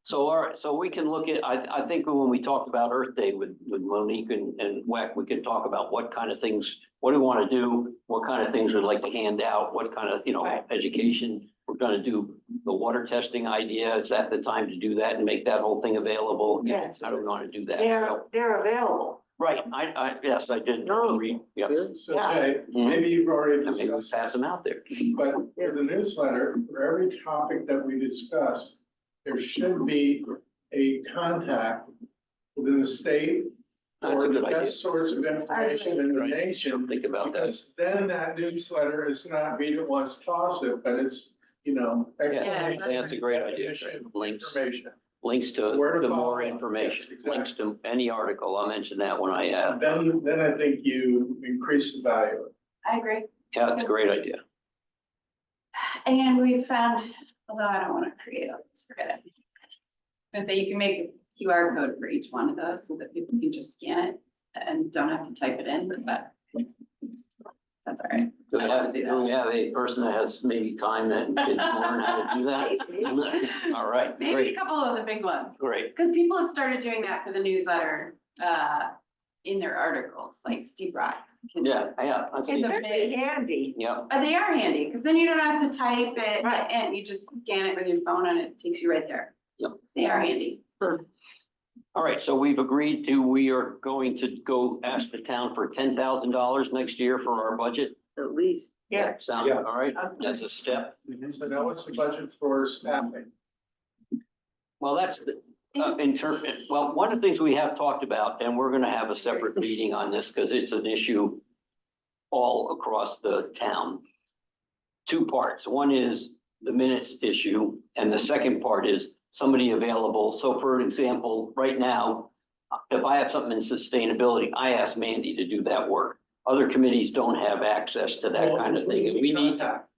Speaker 1: So, all right, so we can look at, I think when we talked about Earth Day with Monique and WEC, we could talk about what kind of things, what do we want to do? What kind of things we'd like to hand out? What kind of,
Speaker 4: Right.
Speaker 1: education? We're gonna do the water testing idea. Is that the time to do that and make that whole thing available?
Speaker 6: Yes.
Speaker 1: How do we want to do that?
Speaker 6: They're available.
Speaker 1: Right, yes, I did
Speaker 3: No.
Speaker 1: read, yes.
Speaker 2: So
Speaker 6: Yeah.
Speaker 2: Jay,
Speaker 1: Mhm.
Speaker 2: maybe you've already
Speaker 1: And maybe we'll
Speaker 2: discussed,
Speaker 1: pass them out there.
Speaker 2: but for the newsletter, for every topic that we discuss, there should be a contact within the state
Speaker 1: That's a
Speaker 2: or the
Speaker 1: good idea.
Speaker 2: best source of information in the
Speaker 1: Right.
Speaker 2: nation.
Speaker 1: Think about that.
Speaker 2: Because then that newsletter is not read it once, toss it, but it's, you know.
Speaker 1: Yeah,
Speaker 2: explanation,
Speaker 1: that's a great idea.
Speaker 2: definition,
Speaker 1: Links,
Speaker 2: Information.
Speaker 1: links to
Speaker 2: Where to
Speaker 1: the
Speaker 2: follow
Speaker 1: more
Speaker 2: up.
Speaker 1: information,
Speaker 2: Yes, exactly.
Speaker 1: links to any article. I'll mention that when I,
Speaker 2: Then I think you increase the value.
Speaker 4: I agree.
Speaker 1: yeah, it's a great idea.
Speaker 4: And we found, although I don't want to create all this, forget it. And so you can make a QR code for each one of those so that people can just scan it and don't have to type it in, but that's all right.
Speaker 1: Do we
Speaker 4: I don't
Speaker 1: have,
Speaker 4: wanna do
Speaker 1: do we have a person that has maybe time that can learn how to do that? All right,
Speaker 4: Maybe a
Speaker 1: great,
Speaker 4: couple of the big ones,
Speaker 1: great.
Speaker 4: because people have started doing that for the newsletter, in their articles, like Steve Rock. can-
Speaker 1: Yeah, I've
Speaker 6: It's
Speaker 1: seen,
Speaker 6: very handy.
Speaker 1: yeah,
Speaker 4: They are handy, because then you don't have to type it,
Speaker 6: Right.
Speaker 4: and you just scan it with your phone and it takes you right there.
Speaker 1: Yep.
Speaker 4: They are handy.
Speaker 1: all right, so we've agreed to, we are going to go ask the town for $10,000 next year for our budget.
Speaker 3: At least.
Speaker 6: Yeah.
Speaker 1: Sound
Speaker 5: Yeah.
Speaker 1: all right, as a step?
Speaker 2: So now what's the budget for staffing?
Speaker 1: Well, that's, in term, well, one of the things we have talked about, and we're gonna have a separate meeting on this, because it's an issue all across the town. Two parts. One is the minutes issue, and the second part is somebody available. So for example, right now, if I have something in sustainability, I ask Mandy to do that work. Other committees don't have access to that kind of thing, and we need,
Speaker 2: Contact.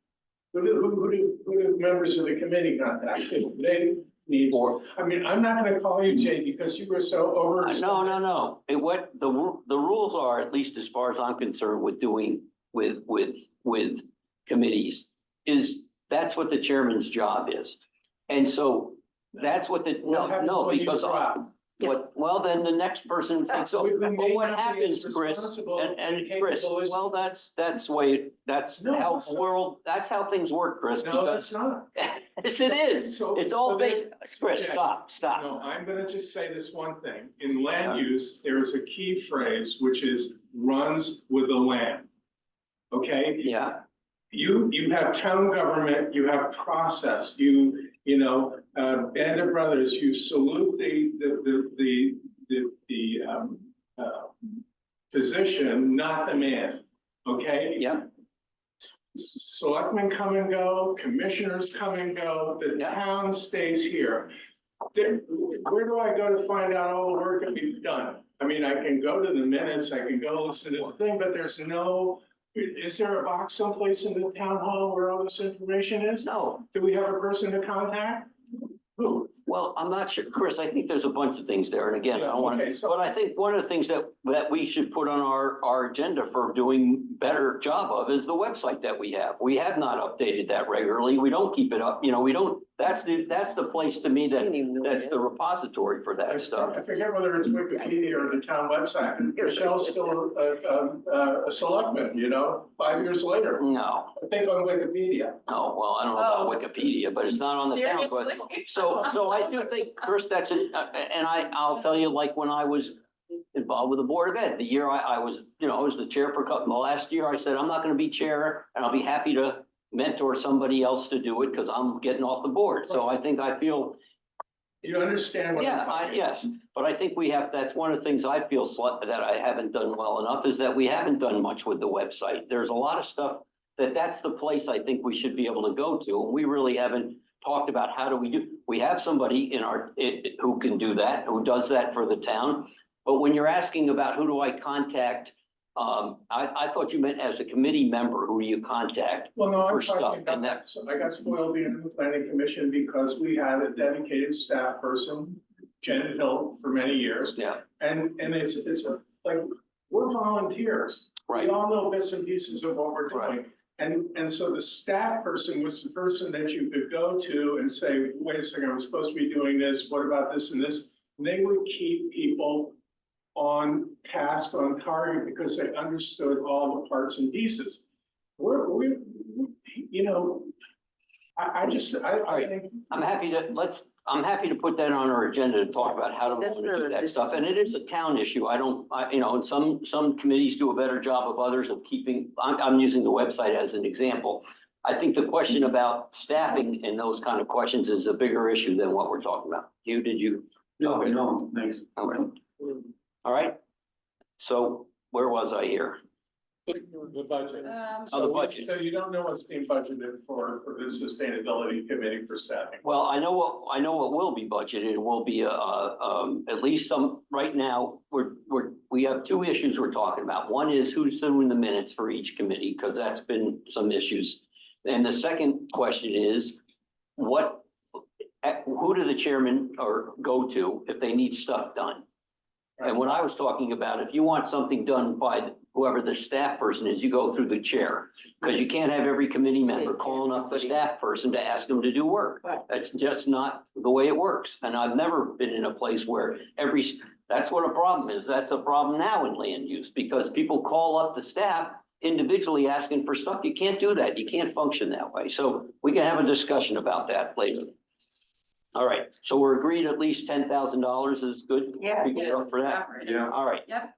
Speaker 2: Who do members of the committee contact? If they need,
Speaker 1: or,
Speaker 2: I mean, I'm not gonna call you, Jay, because you were so over.
Speaker 1: no. What the rules are, at least as far as I'm concerned, with doing with committees, is that's what the chairman's job is. And so that's what the,
Speaker 2: What happens when you
Speaker 1: because
Speaker 2: drop?
Speaker 1: well, then the next person takes over.
Speaker 2: Who
Speaker 1: But
Speaker 2: may
Speaker 1: what
Speaker 2: not be as
Speaker 1: happens, Chris,
Speaker 2: responsible
Speaker 1: and
Speaker 2: and
Speaker 1: Chris,
Speaker 2: capable as-
Speaker 1: well, that's way, that's
Speaker 2: No,
Speaker 1: how
Speaker 2: that's
Speaker 1: the
Speaker 2: not.
Speaker 1: world, that's how things work, Chris,
Speaker 2: No, that's
Speaker 1: because,
Speaker 2: not.
Speaker 1: yes, it is.
Speaker 2: So-
Speaker 1: It's all
Speaker 2: so there's-
Speaker 1: based, Chris,
Speaker 2: Jay,
Speaker 1: stop.
Speaker 2: No, I'm gonna just say this one thing. In land use, there is a key phrase, which is runs with the land. Okay?
Speaker 1: Yeah,
Speaker 2: You have town government, you have process, you know, Band of Brothers, you salute the position, not the man, okay?
Speaker 1: yeah,
Speaker 2: Selectmen come and go, commissioners come and go, the
Speaker 1: Yeah.
Speaker 2: town stays here. Where do I go to find out all the work that we've done? I mean, I can go to the minutes, I can go listen to the thing, but there's no, is there a box someplace in the town hall where all this information is?
Speaker 1: no.
Speaker 2: Do we have a person to contact? Who?
Speaker 1: Well, I'm not sure, Chris, I think there's a bunch of things there, and again, I don't want
Speaker 2: Okay,
Speaker 1: to,
Speaker 2: so-
Speaker 1: but I think one of the things that we should put on our agenda for doing better job of is the website that we have. We have not updated that regularly, we don't keep it up, we don't, that's the place to me
Speaker 3: I didn't
Speaker 1: that,
Speaker 3: even know
Speaker 1: that's
Speaker 3: that.
Speaker 1: the repository for that stuff.
Speaker 2: I forget whether it's Wikipedia or the town website. Michelle's still a selectman, 5 years later.
Speaker 1: No,
Speaker 2: I think on Wikipedia.
Speaker 1: no, well, I don't know about Wikipedia, but it's not on the town, but,
Speaker 4: Seriously?
Speaker 1: so I do think, Chris, that's and I'll tell you, like, when I was involved with the Board of Ed, the year I was, I was the chair for the last year, I said, I'm not gonna be chair, and I'll be happy to mentor somebody else to do it, because I'm getting off the board, so I think I feel,
Speaker 2: You understand what I'm
Speaker 1: yeah,
Speaker 2: talking about?
Speaker 1: yes, but I think we have, that's one of the things I feel that I haven't done well enough, is that we haven't done much with the website. There's a lot of stuff that's the place I think we should be able to go to, and we really haven't talked about how do we do, we have somebody in who can do that, who does that for the town. But when you're asking about who do I contact, I thought you meant as a committee member, who do you contact?
Speaker 2: Well, no, I'm
Speaker 1: For stuff,
Speaker 2: talking about
Speaker 1: and
Speaker 2: that. So I got spoiled being in the planning commission because we had a dedicated staff person, Jen Hill, for many years.
Speaker 1: Yeah,
Speaker 2: And like, we're volunteers.
Speaker 1: right,
Speaker 2: We all know bits and pieces of what we're
Speaker 1: Right.
Speaker 2: doing. And so the staff person was the person that you could go to and say, wait a second, I'm supposed to be doing this, what about this and this? And they would keep people on task, on target, because they understood all the parts and pieces. We I think,
Speaker 1: I'm happy to put that on our agenda to talk about how to
Speaker 3: That's
Speaker 1: do
Speaker 3: not a-
Speaker 1: that stuff. And it is a town issue. And some committees do a better job of others of keeping, I'm using the website as an example. I think the question about staffing and those kind of questions is a bigger issue than what we're talking about. Did you?
Speaker 5: No, thanks.
Speaker 1: All right. All right. So where was I here?
Speaker 2: the budget.
Speaker 4: Um,
Speaker 1: Oh, the budget.
Speaker 2: So you don't know what's being budgeted for the sustainability committee for staffing.
Speaker 1: Well, I know what will be budgeted. It will be at least some, right now, we have two issues we're talking about. One is who's doing the minutes for each committee, because that's been some issues. And the second question is, who do the chairman go to if they need stuff done? And what I was talking about, if you want something done by whoever the staff person is, you go through the chair. Because you can't have every committee member calling up the staff person to ask them to do work.
Speaker 3: Right.
Speaker 1: That's just not the way it works. And I've never been in a place where that's what a problem is. That's a problem now in land use, because people call up the staff individually asking for stuff. You can't do that. You can't function that way. So we can have a discussion about that later. All right, so we're agreed at least $10,000 is good?
Speaker 6: Yeah.
Speaker 1: We can go for that?
Speaker 5: Yeah.
Speaker 1: All right.
Speaker 4: Yep.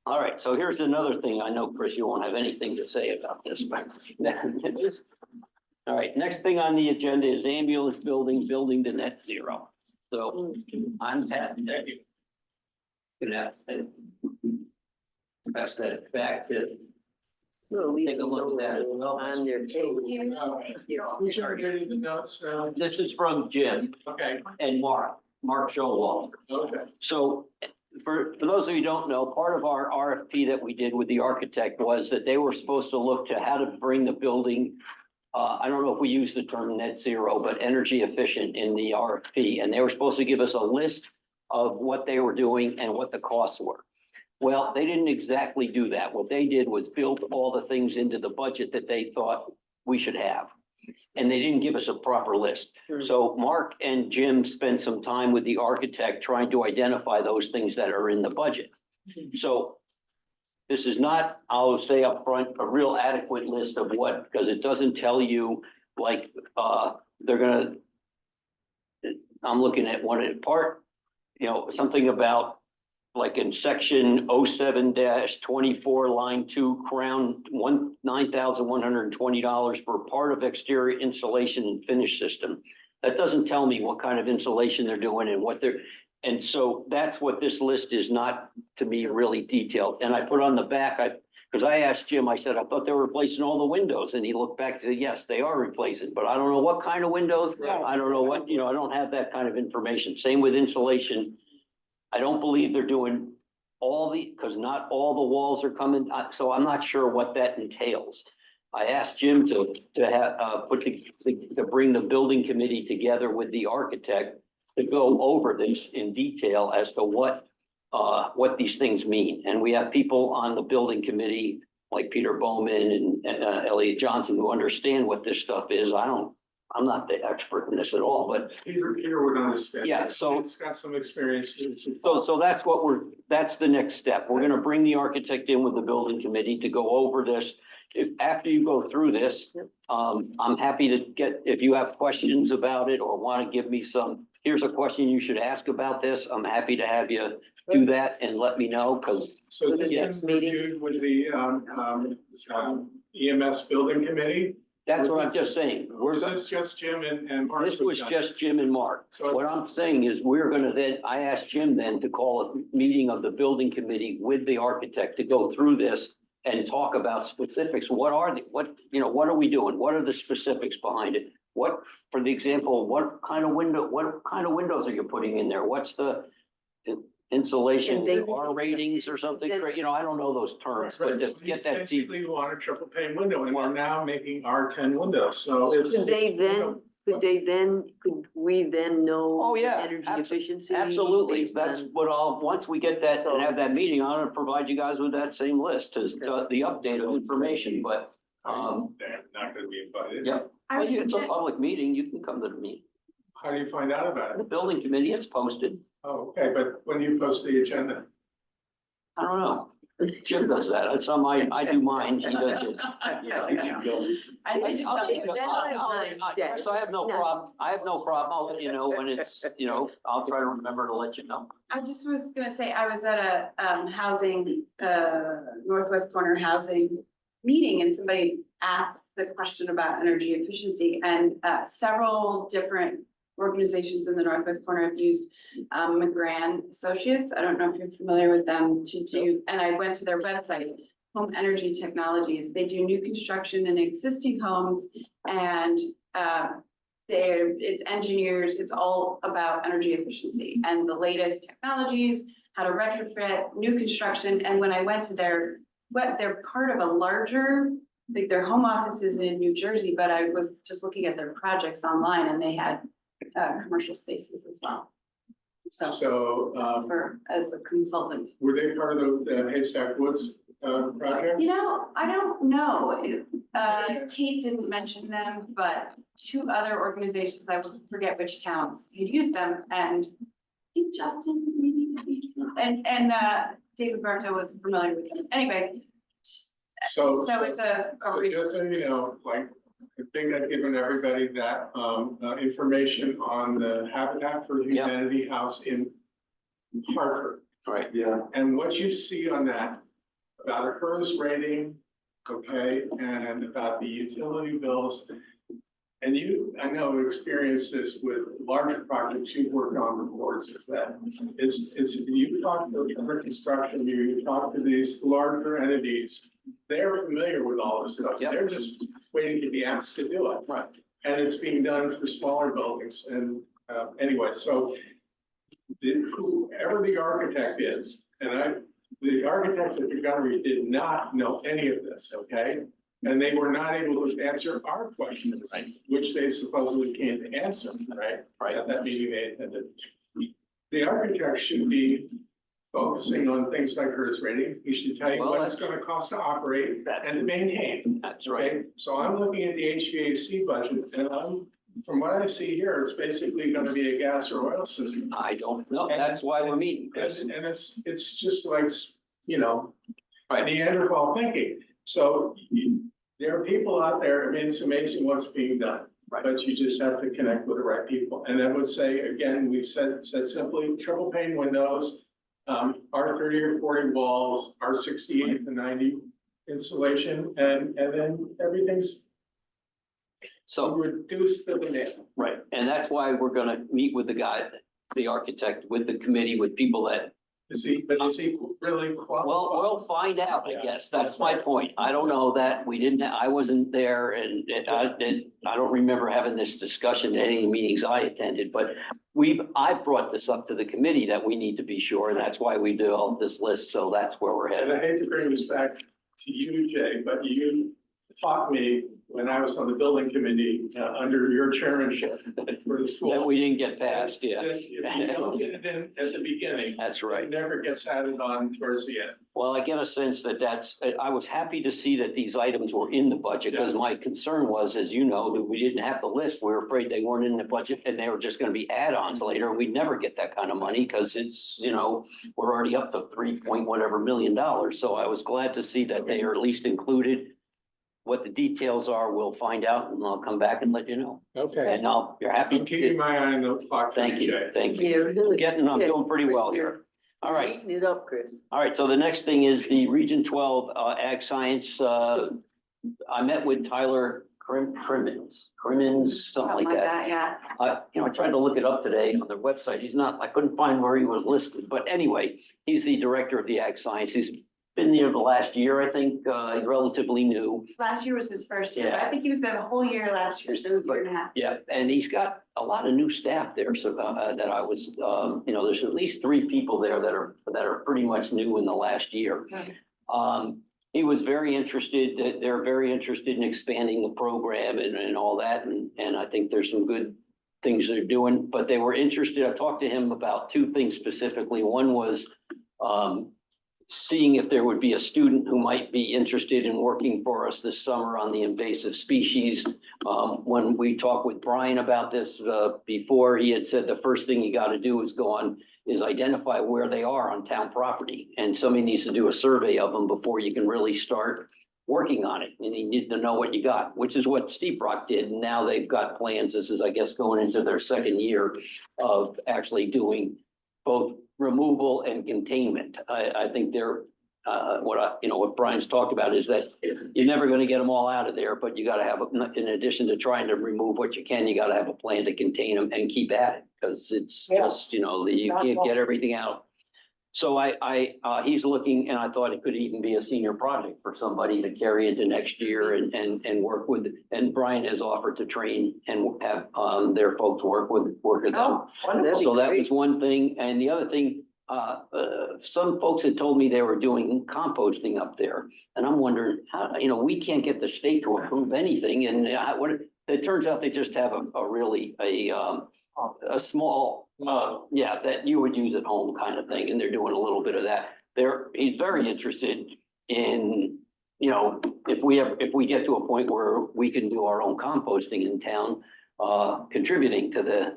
Speaker 1: All right, so here's another thing. I know, Chris, you won't have anything to say about this, but. All right, next thing on the agenda is ambulance building to net zero. So I'm happy that you. Gonna pass that back to
Speaker 3: We'll leave
Speaker 1: take a look at that as well.
Speaker 3: on their table.
Speaker 2: Who's getting the notes now?
Speaker 1: This is from Jim
Speaker 2: Okay,
Speaker 1: and Mark Showalter.
Speaker 2: okay.
Speaker 1: So for those of you who don't know, part of our RFP that we did with the architect was that they were supposed to look to how to bring the building. I don't know if we use the term net zero, but energy efficient in the RFP. And they were supposed to give us a list of what they were doing and what the costs were. Well, they didn't exactly do that. What they did was build all the things into the budget that they thought we should have. And they didn't give us a proper list. So Mark and Jim spent some time with the architect trying to identify those things that are in the budget. So this is not, I'll say upfront, a real adequate list of what, because it doesn't tell you like, they're gonna, I'm looking at one part, something about like in section 07-24, line 2, Crown, $9,120 for part of exterior insulation and finish system. That doesn't tell me what kind of insulation they're doing and what they're, and so that's what this list is not to me really detailed. And I put on the back, because I asked Jim, I said, I thought they were replacing all the windows, and he looked back and said, yes, they are replacing, but I don't know what kind of windows.
Speaker 6: Right.
Speaker 1: I don't know what, I don't have that kind of information. Same with insulation. I don't believe they're doing because not all the walls are coming, so I'm not sure what that entails. I asked Jim to bring the building committee together with the architect to go over this in detail as to what these things mean. And we have people on the building committee like Peter Bowman and Elliot Johnson who understand what this stuff is. I'm not the expert in this at all, but
Speaker 2: Peter would understand.
Speaker 1: Yeah, so-
Speaker 2: He's got some experience.
Speaker 1: so that's the next step. We're gonna bring the architect in with the building committee to go over this. After you go through this, I'm happy to if you have questions about it or want to give me here's a question you should ask about this. I'm happy to have you do that and let me know, because
Speaker 2: So
Speaker 3: For the
Speaker 2: this
Speaker 3: next
Speaker 2: is
Speaker 3: meeting.
Speaker 2: reviewed with the EMS building committee?
Speaker 1: that's what I'm just saying.
Speaker 2: Or is this just Jim and Mark?
Speaker 1: This was just Jim and Mark.
Speaker 2: So-
Speaker 1: What I'm saying is I asked Jim then to call a meeting of the building committee with the architect to go through this and talk about specifics. What are we doing? What are the specifics behind it? For the example, what kind of windows are you putting in there? What's the insulation,
Speaker 3: And they-
Speaker 1: R ratings or something?
Speaker 3: Then-
Speaker 1: I don't know those terms, but to get that deep.
Speaker 2: Basically, we want a triple pane window, and we're now making R10 windows, so. it's-
Speaker 3: Could we then know?
Speaker 1: Oh, yeah,
Speaker 3: Energy
Speaker 1: abso-
Speaker 3: efficiency?
Speaker 1: Absolutely.
Speaker 3: based
Speaker 1: That's
Speaker 3: on-
Speaker 1: what once we get that and have that meeting, I'm gonna provide you guys with that same list, the update of information, but,
Speaker 2: They're not gonna be invited.
Speaker 1: yeah.
Speaker 4: I was
Speaker 1: It's a
Speaker 4: just-
Speaker 1: public meeting, you can come to the meeting.
Speaker 2: How do you find out about
Speaker 1: The
Speaker 2: it?
Speaker 1: building committee is posted.
Speaker 2: Oh, okay, but when do you post the agenda?
Speaker 1: I don't know. Jim does that. That's some, I do mine, he does his.
Speaker 4: I just
Speaker 1: I'll
Speaker 4: felt
Speaker 1: take
Speaker 4: like
Speaker 1: it. Chris, I have no problem. I have no problem. I'll let you know when it's, I'll try to remember to let you know.
Speaker 4: I just was gonna say, I was at a housing, Northwest Corner housing meeting, and somebody asked the question about energy efficiency, and several different organizations in the Northwest Corner have used McGran Associates. I don't know if you're familiar with them to do, and I went to their website, Home Energy Technologies. They do new construction in existing homes, and it's engineers, it's all about energy efficiency and the latest technologies, how to retrofit, new construction. And when I went to they're part of a larger, like their home office is in New Jersey, but I was just looking at their projects online, and they had commercial spaces as well. So,
Speaker 2: So,
Speaker 4: as a consultant.
Speaker 2: were they part of the Haystack Woods, project?
Speaker 4: I don't know. Kate didn't mention them, but two other organizations, I forget which towns, had used them, and I think Justin, maybe, and David Bartow was familiar with them. Anyway,
Speaker 2: So
Speaker 4: it's a.
Speaker 2: so just so you know, like, I think I've given everybody that, information on the Habitat for Humanity house in Hartford.
Speaker 1: Right.
Speaker 5: Yeah.
Speaker 2: And what you see on that, about a HERS rating, okay, and about the utility bills. And I know experienced this with larger projects you've worked on before, is that you talk to the construction, you talk to these larger entities, they're familiar with all this stuff.
Speaker 1: Yep.
Speaker 2: They're just waiting to be asked to do it.
Speaker 1: Right.
Speaker 2: And it's being done for smaller buildings. And anyway, so whoever the architect is, the architect at the Montgomery did not know any of this, okay? And they were not able to answer our questions,
Speaker 1: Right.
Speaker 2: which they supposedly can't answer, right?
Speaker 1: Right.
Speaker 2: At that meeting they attended. The architect should be focusing on things like HERS rating. He should tell you
Speaker 1: Well,
Speaker 2: what it's gonna cost to operate and maintain.
Speaker 1: That's right.
Speaker 2: Okay, so I'm looking at the HVAC budget, and from what I see here, it's basically gonna be a gas or oil system.
Speaker 1: I don't know. That's why we're meeting, Chris.
Speaker 2: And it's just like,
Speaker 1: Right.
Speaker 2: Neanderthal thinking. So there are people out there, I mean, it's amazing what's being done.
Speaker 1: Right.
Speaker 2: But you just have to connect with the right people. And I would say, again, we've said simply, triple pane windows, R30 or 40 walls, R68 to 90 insulation, and then everything's
Speaker 1: So,
Speaker 2: reduce the demand.
Speaker 1: right, and that's why we're gonna meet with the architect, with the committee, with people that,
Speaker 2: Is he really qualified?
Speaker 1: well, we'll find out, I guess. That's my point. I don't know that. I wasn't there, and I don't remember having this discussion at any meetings I attended, but I brought this up to the committee that we need to be sure, and that's why we developed this list, so that's where we're
Speaker 2: And I
Speaker 1: headed.
Speaker 2: hate to bring this back to you, Jay, but you taught me when I was on the building committee, under your chairmanship for the school.
Speaker 1: That we didn't get past, yeah.
Speaker 2: That if you don't get it in at the beginning,
Speaker 1: That's
Speaker 2: it
Speaker 1: right.
Speaker 2: never gets added on towards the end.
Speaker 1: Well, I get a sense I was happy to see that these items were in the budget, because my concern was, as you know, that we didn't have the list. We were afraid they weren't in the budget and they were just gonna be add-ons later. We'd never get that kind of money, because it's, we're already up to $3 million. So I was glad to see that they are at least included. What the details are, we'll find out, and I'll come back and let you know.
Speaker 2: Okay.
Speaker 1: And you're happy.
Speaker 2: I'm keeping my eye on the clock.
Speaker 1: Thank you,
Speaker 2: Jay.
Speaker 1: thank you.
Speaker 3: Yeah, really.
Speaker 1: I'm doing pretty well here. All right.
Speaker 3: Eating it up, Chris.
Speaker 1: All right, so the next thing is the Region 12 Ag Science. I met with Tyler Crimmins, something like that.
Speaker 4: Yeah.
Speaker 1: I tried to look it up today on their website. I couldn't find where he was listed. But anyway, he's the director of the Ag Science. He's been there the last year, I think, he's relatively new.
Speaker 4: Last year was his first year.
Speaker 1: Yeah.
Speaker 4: I think he was there the whole year last year, so a year and a half.
Speaker 1: Yeah, and he's got a lot of new staff there, so that I was, there's at least 3 people there that are pretty much new in the last year.
Speaker 4: Okay.
Speaker 1: He was very interested, they're very interested in expanding the program and all that, and I think there's some good things they're doing, but they were interested. I talked to him about 2 things specifically. One was seeing if there would be a student who might be interested in working for us this summer on the invasive species. When we talked with Brian about this, before, he had said the first thing you gotta do is identify where they are on town property. And somebody needs to do a survey of them before you can really start working on it. And you need to know what you got, which is what Steep Rock did. And now they've got plans. This is, I guess, going into their second year of actually doing both removal and containment. I think they're, what Brian's talked about is that you're never gonna get them all out of there, but you gotta have, in addition to trying to remove what you can, you gotta have a plan to contain them and keep at it. Cause it's
Speaker 6: Yeah.
Speaker 1: just, you can't get everything out. So he's looking, and I thought it could even be a senior project for somebody to carry into next year and work with. And Brian has offered to train and have, their folks work with them.
Speaker 6: Oh, wonderful.
Speaker 1: So that was one thing. And the other thing, some folks had told me they were doing composting up there. And I'm wondering how, we can't get the state to approve anything. And it turns out they just have a small, that you would use at home kind of thing. And they're doing a little bit of that. He's very interested in, if we get to a point where we can do our own composting in town, contributing to the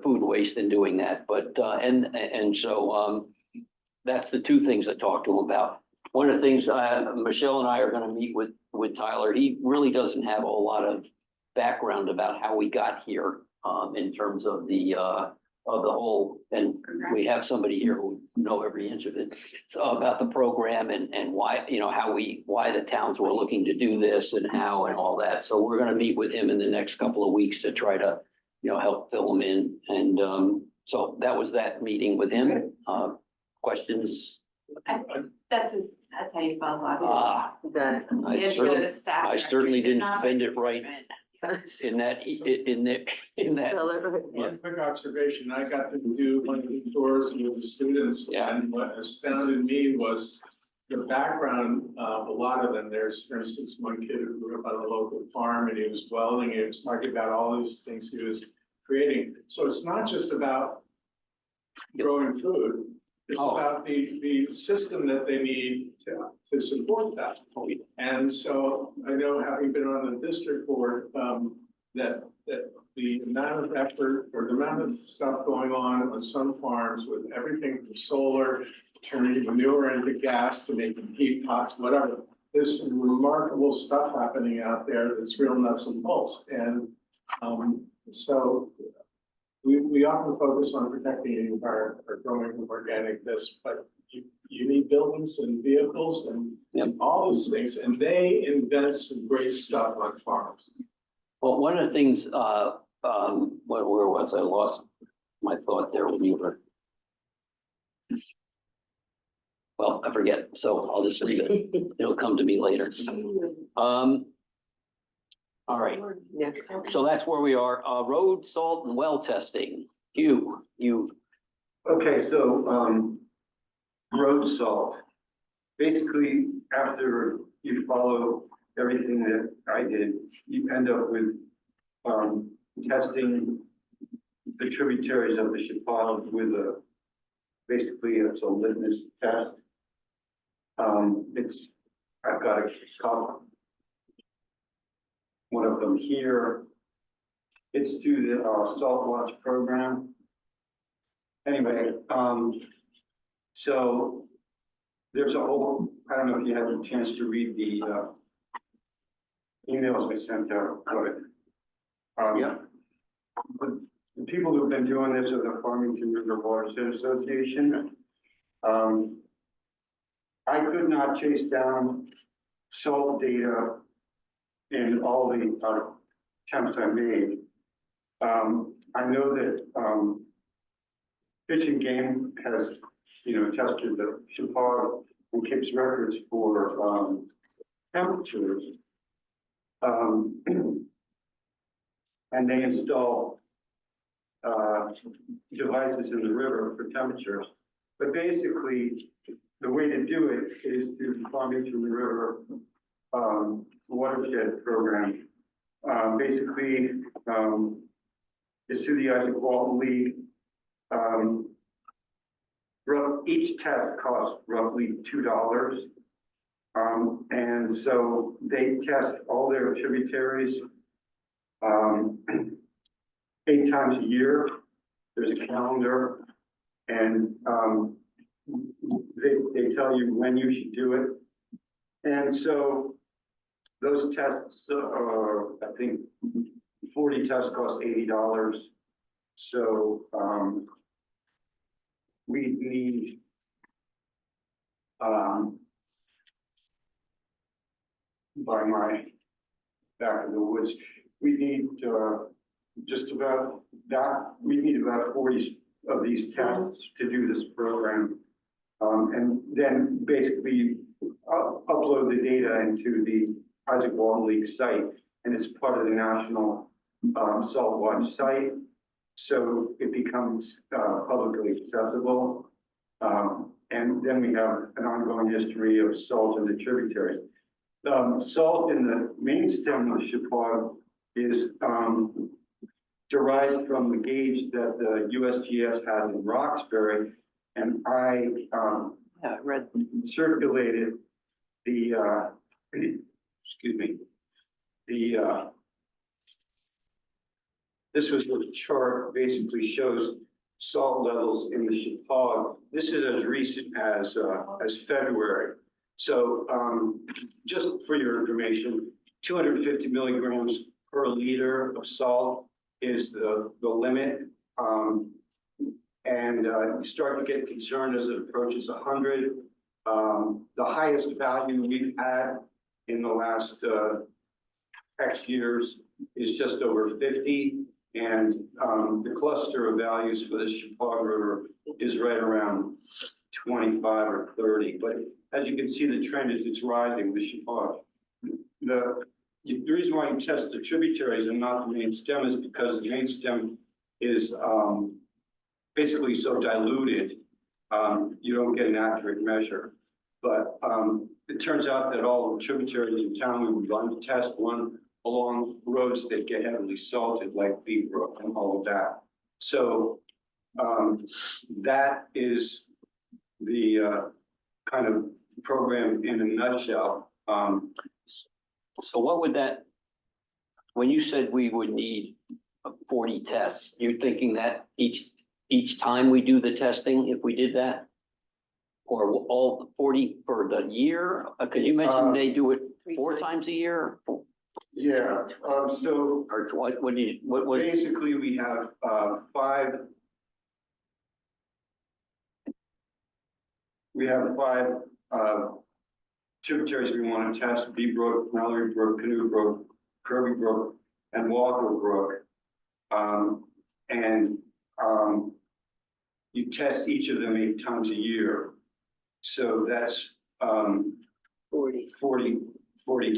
Speaker 1: food waste and doing that. But, so that's the two things I talked to him about. One of the things, Michelle and I are gonna meet with Tyler. He really doesn't have a lot of background about how we got here, in terms of the whole, and we have somebody here who know every inch of it. So about the program and why, why the towns were looking to do this and how and all that. So we're gonna meet with him in the next couple of weeks to try to, help fill him in. And, so that was that meeting with him. Questions?
Speaker 4: That's how you spell his last name.
Speaker 3: That,
Speaker 1: I
Speaker 4: He
Speaker 1: certainly,
Speaker 4: is staff
Speaker 1: I
Speaker 4: director.
Speaker 1: certainly
Speaker 4: He did
Speaker 1: didn't
Speaker 4: not
Speaker 1: spend it right in that.
Speaker 3: spell it right.
Speaker 1: Yeah.
Speaker 2: One quick observation, I got to do one of the tours with the students,
Speaker 1: Yeah.
Speaker 2: and what astounded me was the background of a lot of them. There's, for instance, one kid who grew up on a local farm, and he was welding, he was talking about all these things he was creating. So it's not just about growing food, it's
Speaker 1: Oh.
Speaker 2: about the system that they need to support that. And so I know, having been on the district board, that the amount of effort or the amount of stuff going on some farms with everything from solar, turning manure into gas to making heat pots, whatever. There's some remarkable stuff happening out there that's real nuts and bolts. And so we often focus on protecting the environment or growing organic this, but you need buildings and vehicles and
Speaker 1: Yep.
Speaker 2: all these things, and they invent some great stuff on farms.
Speaker 1: Well, one of the things, where was I? Lost my thought there when you were. Well, I forget, so I'll just leave it. It'll come to me later. All right,
Speaker 3: Yeah.
Speaker 1: so that's where we are. Road salt and well testing. You.
Speaker 5: Okay, so, road salt. Basically, after you follow everything that I did, you end up with, testing the tributaries of the Chapada with basically it's a litmus test. I've got a cup, one of them here. It's through the Salt Watch program. Anyway, so there's a whole, I don't know if you had a chance to read the emails I sent out, but
Speaker 1: Yeah.
Speaker 5: the people who've been doing this are the Farmington River Watershed Association. I could not chase down salt data in all the attempts I made. I know that Fish and Game has, tested the Chapada and keeps records for temperatures. And they install devices in the river for temperatures. But basically, the way to do it is through the Farmington River Watershed Program. Basically, it's through the Isaac Walton League. each test costs roughly $2. And so they test all their tributaries, 8 times a year. There's a calendar, and, they tell you when you should do it. And so those tests are, I think, 40 tests cost $80. So, we need, by my back of the woods, we need, just about that, we need about 40 of these tests to do this program. And then basically upload the data into the Isaac Water League site, and it's part of the National Salt Watch site. So it becomes publicly accessible. And then we have an ongoing history of salt in the tributaries. Salt in the main stem of the Chippewa is derived from the gauge that the USGS has in Roxbury. And I
Speaker 3: Yeah, I read.
Speaker 5: circulated the, excuse me, this was what the chart basically shows salt levels in the Chippewa. This is as recent as February. So just for your information, 250 milligrams per liter of salt is the limit. And you start to get concerned as it approaches 100. The highest value we've had in the last X years is just over 50. And the cluster of values for the Chippewa River is right around 25 or 30. But as you can see, the trend is it's rising, the Chippewa. The reason why you test the tributaries and not the main stem is because the main stem is basically so diluted, you don't get an accurate measure. But it turns out that all the tributaries in town, we would run the test one along roads that get heavily salted, like Bee Brook and all of that. So that is the kind of program in a nutshell.
Speaker 1: So what would that, when you said we would need 40 tests, you're thinking that each time we do the testing, if we did that? Or all 40 for the year? Cause you mentioned they do it 4 times a year?
Speaker 5: Yeah, so
Speaker 1: Or what was?
Speaker 5: basically we have 5. We have 5 tributaries we want to test: Bee Brook, Mallory Brook, Canoe Brook, Kirby Brook, and Walker Brook. You test each of them 8 times a year. So that's 40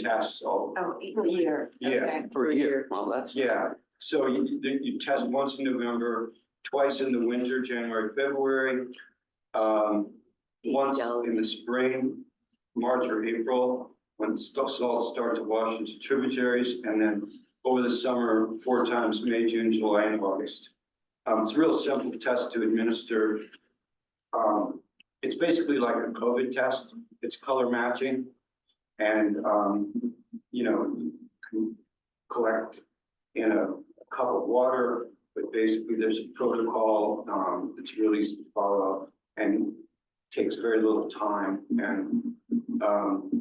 Speaker 5: tests. All.
Speaker 4: Oh, 8 years.
Speaker 5: Yeah.
Speaker 4: Okay.
Speaker 1: Per year, well, that's.
Speaker 5: Yeah, so you test once in November, twice in the winter, January, February, once in the spring, March or April, when salt starts to wash into tributaries, and then over the summer, 4 times, May, June, July, and August. It's a real simple test to administer. It's basically like a COVID test. It's color matching, and you can collect in a cup of water, but basically there's a protocol that's really easy to follow and takes very little time. And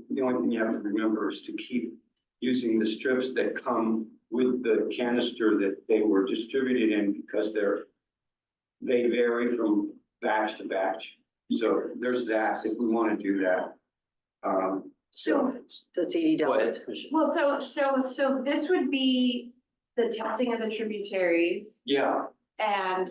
Speaker 5: the only thing you have to remember is to keep using the strips that come with the canister that they were distributed in, because they vary from batch to batch. So there's that if we want to do that.
Speaker 4: So,
Speaker 3: That's $80.
Speaker 4: well, so this would be the testing of the tributaries,
Speaker 5: Yeah,
Speaker 4: and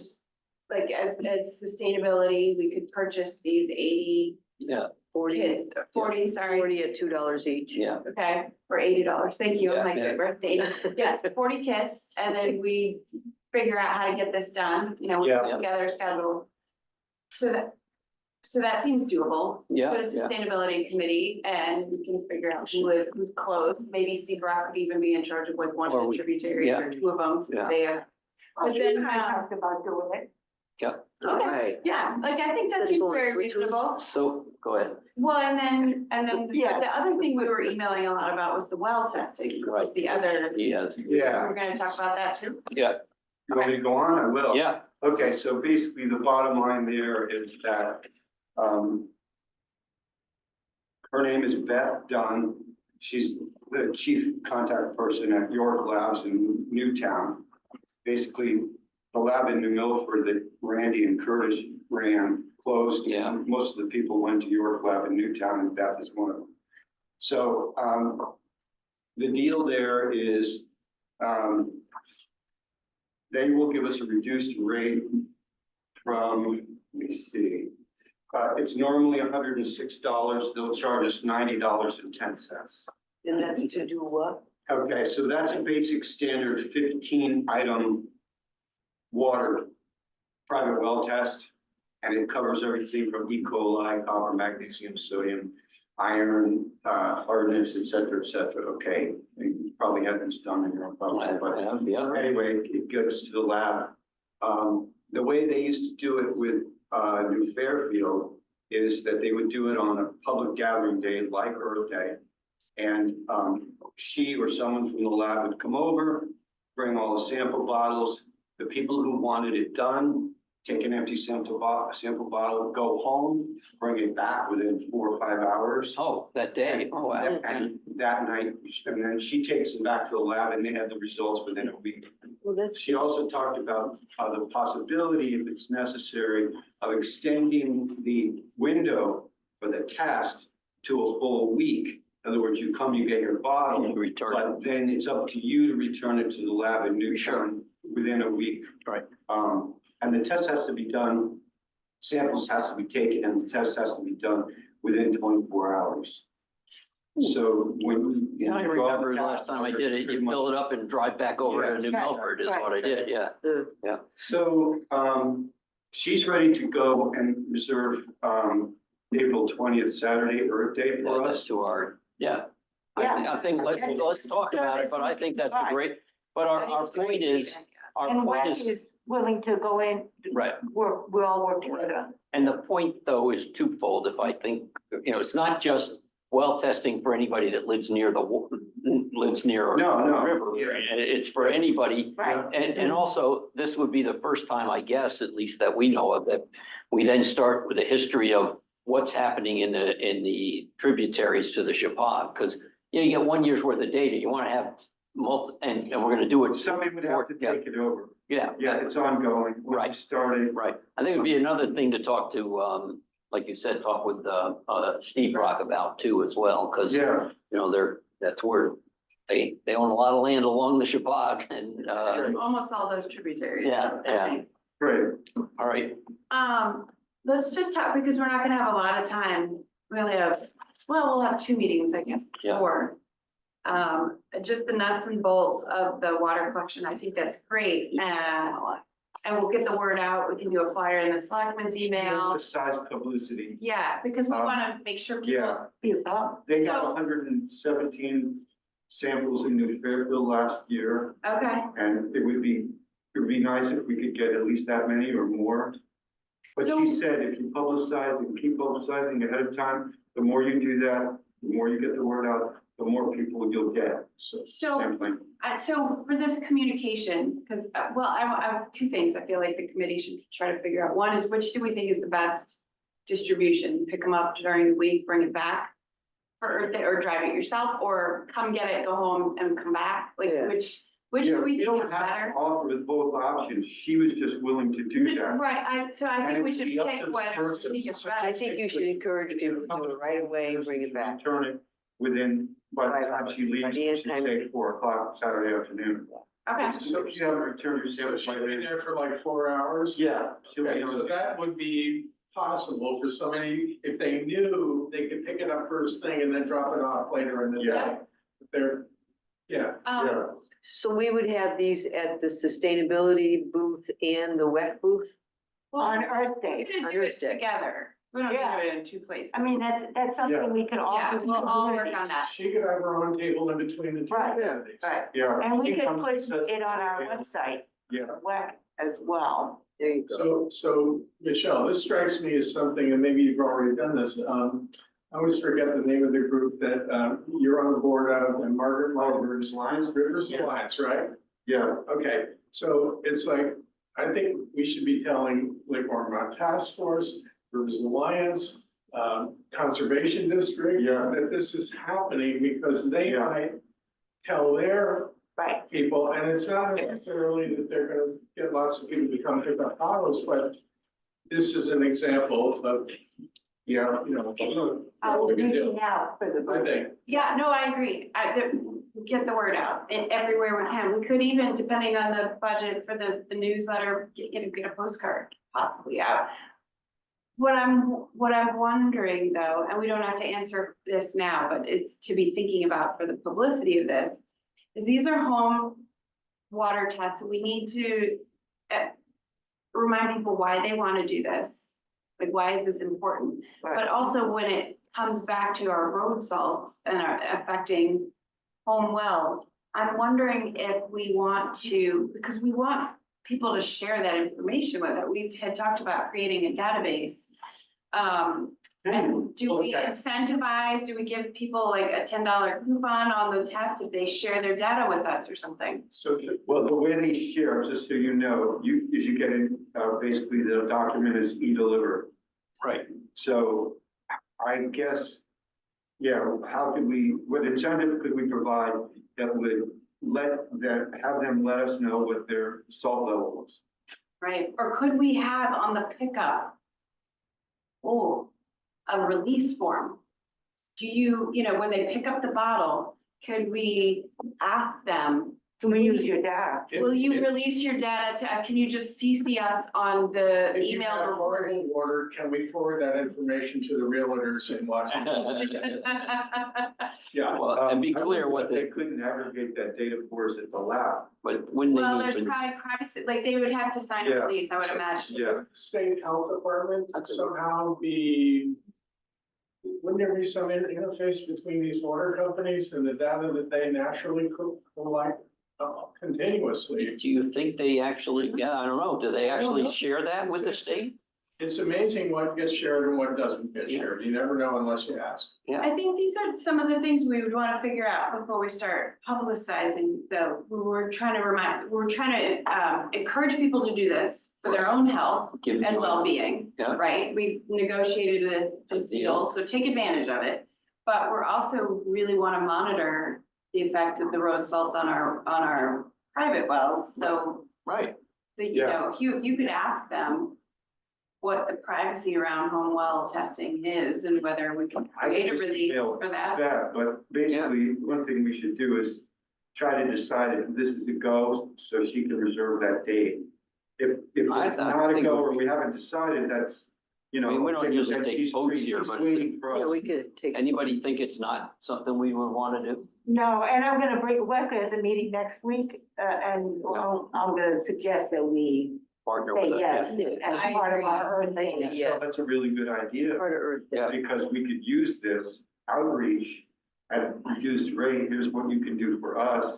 Speaker 4: like as sustainability, we could purchase these 80
Speaker 1: Yeah,
Speaker 3: 40
Speaker 4: sorry.
Speaker 3: at $2 each.
Speaker 1: yeah.
Speaker 4: Okay, for $80. Thank you.
Speaker 1: Yeah,
Speaker 4: I'm like,
Speaker 1: yeah.
Speaker 4: good birthday. Yes, 40 kits, and then we figure out how to get this done, we put
Speaker 5: Yeah.
Speaker 4: together a schedule. So that seems doable.
Speaker 1: Yeah,
Speaker 4: For the
Speaker 1: yeah.
Speaker 4: sustainability committee, and we can figure out who's close. Maybe Steve Rock could even be in charge of like one
Speaker 1: Or
Speaker 4: of the
Speaker 1: we-
Speaker 4: tributaries
Speaker 1: yeah.
Speaker 4: or 2 of them, since
Speaker 1: Yeah.
Speaker 4: they have.
Speaker 6: But
Speaker 4: But then,
Speaker 6: then I talked about doing it.
Speaker 1: Yeah,
Speaker 3: All right.
Speaker 4: Yeah, like I think that
Speaker 3: Instead of
Speaker 4: seems
Speaker 3: going
Speaker 4: very
Speaker 3: three cruises?
Speaker 4: reasonable.
Speaker 1: so go ahead.
Speaker 4: Well, and then
Speaker 6: Yeah.
Speaker 4: the other thing we were emailing a lot about was the well testing, which was the other.
Speaker 1: Yes,
Speaker 5: Yeah.
Speaker 4: We're gonna talk about that too.
Speaker 1: yeah,
Speaker 5: You want me to go on? I will.
Speaker 1: yeah,
Speaker 5: Okay, so basically the bottom line there is that, her name is Beth Dunn. She's the chief contact person at York Labs in Newtown. Basically, the lab in New Milford that Randy and Curtis ran closed.
Speaker 1: Yeah.
Speaker 5: Most of the people went to York Lab in Newtown, and Beth is one of them. So, the deal there is, they will give us a reduced rate from, let me see. It's normally $106. They'll charge us $90.10.
Speaker 3: And that's to do what?
Speaker 5: Okay, so that's a basic standard 15 item water private well test. And it covers everything from E. coli, copper, magnesium, sodium, iron, hardness, et cetera, okay. You probably had this done in your public, but
Speaker 1: yeah,
Speaker 5: anyway, it goes to the lab. The way they used to do it with New Fairfield is that they would do it on a public gathering day like Earth Day. And she or someone from the lab would come over, bring all the sample bottles. The people who wanted it done, take an empty sample bottle, go home, bring it back within 4 or 5 hours.
Speaker 1: oh, that day, oh, wow.
Speaker 5: And that night, and then she takes them back to the lab and they have the results within a week.
Speaker 3: Well, that's,
Speaker 5: She also talked about the possibility, if it's necessary, of extending the window for the test to a full week. In other words, you come, you get your bottle,
Speaker 1: Return,
Speaker 5: but then it's up to you to return it to the lab in Newtown within a week.
Speaker 1: Right.
Speaker 5: And the test has to be done, samples has to be taken, and the test has to be done within 24 hours. So when.
Speaker 1: yeah, I remember the last time I did it, you fill it up and drive back over to New
Speaker 6: Right,
Speaker 1: Milford is
Speaker 6: right.
Speaker 1: what I did, yeah.
Speaker 5: So, she's ready to go and reserve, April 20th, Saturday, Earth Day
Speaker 1: Yeah,
Speaker 5: for
Speaker 1: that's
Speaker 5: us.
Speaker 1: to our, yeah.
Speaker 6: Yeah.
Speaker 1: I think, let's talk about it, but I think that's a great, but our point is,
Speaker 6: And Wendy is willing to go in,
Speaker 1: right.
Speaker 6: we all work together.
Speaker 1: And the point though is twofold. If I think, it's not just well testing for anybody that lives near lives near
Speaker 5: No,
Speaker 1: a
Speaker 5: no,
Speaker 1: river.
Speaker 5: yeah.
Speaker 1: It's for anybody.
Speaker 6: Right.
Speaker 1: And also, this would be the first time, I guess, at least that we know of, that we then start with a history of what's happening in the tributaries to the Chappaqua, because you get 1 year's worth of data. You want to have and we're going to do it.
Speaker 5: Somebody would have to take it over.
Speaker 1: Yeah.
Speaker 5: Yeah, it's ongoing. When
Speaker 1: Right.
Speaker 5: we started.
Speaker 1: Right. I think it'd be another thing to talk to, like you said, talk with, Steve Rock about too as well, because,
Speaker 5: Yeah,
Speaker 1: that's where they own a lot of land along the Chappaqua and,
Speaker 4: Almost all those tributaries.
Speaker 1: Yeah,
Speaker 4: I
Speaker 1: yeah.
Speaker 4: think.
Speaker 5: great.
Speaker 1: all right.
Speaker 4: Let's just talk, because we're not gonna have a lot of time. We only have, well, we'll have 2 meetings, I guess,
Speaker 1: Yeah.
Speaker 4: before. Just the nuts and bolts of the water collection, I think that's great, and we'll get the word out, we can do a flyer in the selectmen's email.
Speaker 5: Besides publicity,
Speaker 4: Yeah, because we wanna make sure people,
Speaker 5: yeah. They got
Speaker 4: So-
Speaker 5: 117 samples in New Fairfield last year,
Speaker 4: okay,
Speaker 5: and it would be nice if we could get at least that many or more. But
Speaker 4: So-
Speaker 5: she said if you publicize and keep publicizing ahead of time, the more you do that, the more you get the word out, the more people you'll get.
Speaker 4: so,
Speaker 5: Sampling.
Speaker 4: so for this communication, because, well, I have 2 things I feel like the committee should try to figure out. One is, which do we think is the best distribution? Pick them up during the week, bring it back? Or drive it yourself, or come get it, go home and come back? Like,
Speaker 3: Yeah.
Speaker 4: which
Speaker 5: Yeah,
Speaker 4: do we
Speaker 5: you
Speaker 4: think is
Speaker 5: don't have
Speaker 4: better?
Speaker 5: to offer with both options. She was just willing to do that.
Speaker 4: Right, so I
Speaker 5: And
Speaker 4: think
Speaker 5: it
Speaker 4: we
Speaker 5: would
Speaker 4: should
Speaker 5: be up to
Speaker 4: pick
Speaker 5: the
Speaker 4: whatever
Speaker 5: person.
Speaker 4: we think is
Speaker 3: I
Speaker 4: best.
Speaker 3: think you should encourage people to do it right away and bring it back.
Speaker 5: Return it within, by the time she leaves,
Speaker 3: By the end
Speaker 5: she'd
Speaker 3: time-
Speaker 5: say 4 o'clock Saturday afternoon.
Speaker 4: Okay,
Speaker 5: So if you haven't returned your
Speaker 2: So
Speaker 5: sample
Speaker 2: she'll
Speaker 5: by
Speaker 2: be
Speaker 5: then.
Speaker 2: there for like 4 hours?
Speaker 5: Yeah. she'll be
Speaker 2: Okay,
Speaker 5: on
Speaker 2: so
Speaker 5: the-
Speaker 2: that would be possible for somebody, if they knew, they could pick it up first thing and then drop it off later in the
Speaker 5: Yeah.
Speaker 2: day. If they're, yeah.
Speaker 5: Yeah,
Speaker 3: So we would have these at the sustainability booth and the wet booth?
Speaker 6: On Earth
Speaker 4: we're
Speaker 6: Day.
Speaker 4: gonna do it together. We don't
Speaker 6: Yeah.
Speaker 4: do it in 2 places.
Speaker 6: I mean, that's
Speaker 5: Yeah.
Speaker 6: something we can all
Speaker 4: Yeah,
Speaker 6: do.
Speaker 4: we'll all work on that.
Speaker 2: She could have her own table in between the two
Speaker 6: Right,
Speaker 2: candidates.
Speaker 6: Right,
Speaker 5: yeah.
Speaker 6: and we
Speaker 5: She
Speaker 6: could
Speaker 5: comes
Speaker 6: put
Speaker 5: and says-
Speaker 6: it on our website,
Speaker 5: Yeah,
Speaker 6: WEC as well.
Speaker 3: There you go.
Speaker 2: So Michelle, this strikes me as something, and maybe you've already done this. I always forget the name of the group that you're on the board of, and Margaret
Speaker 5: Rivers Lions?
Speaker 2: Rivers Alliance, right?
Speaker 5: Yeah,
Speaker 2: Okay, so it's like, I think we should be telling Lake Marmont Task Force, Rivers Alliance, Conservation District.
Speaker 5: Yeah.
Speaker 2: That this is happening because they
Speaker 5: Yeah.
Speaker 2: might tell their
Speaker 6: Right.
Speaker 2: people, and it's not necessarily that they're gonna get lots of people to come pick up bottles, but this is an example of,
Speaker 5: yeah.
Speaker 2: you know,
Speaker 6: I'll
Speaker 2: what we can do,
Speaker 6: reaching out for the
Speaker 2: I
Speaker 6: group.
Speaker 2: think.
Speaker 4: Yeah, no, I agree. Get the word out everywhere we can. We could even, depending on the budget for the newsletter, get a postcard possibly out. What I'm wondering though, and we don't have to answer this now, but it's to be thinking about for the publicity of this, is these are home water tests. We need to remind people why they want to do this. Like, why is this important? But also when it comes back to our road salts and are affecting home wells, I'm wondering if we want to, because we want people to share that information with it. We had talked about creating a database. And do we
Speaker 2: Okay.
Speaker 4: incentivize, do we give people like a $10 coupon on the test if they share their data with us or something?
Speaker 2: So,
Speaker 5: Well, the way they share, just so you know, you get it, basically the document is e-delivered.
Speaker 1: Right.
Speaker 5: So I guess, yeah, how could we, what incentive could we provide that would have them let us know what their salt level was?
Speaker 4: Right, or could we have on the pickup? A release form? Do you know, when they pick up the bottle, could we ask them,
Speaker 6: Can we use your data?
Speaker 4: will you release your data to, can you just CC us on the
Speaker 2: if you
Speaker 4: email
Speaker 2: have
Speaker 4: report?
Speaker 2: horrible water, can we forward that information to the realtors in Washington? Yeah.
Speaker 1: Well, and be
Speaker 5: I
Speaker 1: clear
Speaker 5: wonder
Speaker 1: what
Speaker 5: if They
Speaker 1: the,
Speaker 5: couldn't aggregate that data for us at the lab.
Speaker 1: but when they
Speaker 4: Well, there's
Speaker 1: need,
Speaker 4: probably privacy, like they would have to sign a
Speaker 5: Yeah.
Speaker 4: release, I would imagine.
Speaker 5: Yeah.
Speaker 2: State health department somehow be, wouldn't there be some interface between these water companies and the data that they naturally collect continuously?
Speaker 1: do you think they actually, yeah, I don't know, do they actually share that with the state?
Speaker 2: It's amazing what gets shared and what doesn't get shared. You never know unless you ask.
Speaker 4: I think these are some of the things we would want to figure out before we start publicizing, though. We're trying to encourage people to do this for their own health
Speaker 1: Give them-
Speaker 4: and well-being,
Speaker 1: Yeah.
Speaker 4: right? We negotiated this deal, so take advantage of it. But we're also really want to monitor the effect of the road salts on our private wells. So
Speaker 1: Right,
Speaker 4: that,
Speaker 5: Yeah.
Speaker 4: you could ask them what the privacy around home well testing is and whether we can
Speaker 5: I
Speaker 4: create a
Speaker 5: can just
Speaker 4: release
Speaker 5: email
Speaker 4: for that.
Speaker 5: That, but basically, one thing we should do is try to decide if this is a go, so she can reserve that date. If
Speaker 1: I
Speaker 5: it's not a
Speaker 1: think
Speaker 5: go,
Speaker 1: it would
Speaker 5: or
Speaker 1: be-
Speaker 5: we haven't decided, that's, you know.
Speaker 1: I mean, we don't
Speaker 5: okay,
Speaker 1: usually
Speaker 5: then
Speaker 1: take
Speaker 5: she's
Speaker 1: votes
Speaker 5: free,
Speaker 1: here,
Speaker 5: she's
Speaker 1: but
Speaker 5: waiting for
Speaker 3: Yeah,
Speaker 5: us.
Speaker 3: we could take.
Speaker 1: anybody think it's not something we would want to do?
Speaker 6: No, and I'm gonna bring, WECA has a meeting next week, and I'm gonna suggest that we
Speaker 1: Partner
Speaker 6: say
Speaker 1: with
Speaker 6: yes
Speaker 1: us?
Speaker 3: Yeah.
Speaker 6: as
Speaker 4: I
Speaker 6: part of
Speaker 4: agree.
Speaker 6: our Earth Day.
Speaker 3: Yeah.
Speaker 5: So that's a really good idea,
Speaker 3: Part of Earth Day.
Speaker 1: Yeah.
Speaker 5: because we could use this outreach at reduced rate. Here's what you can do for us,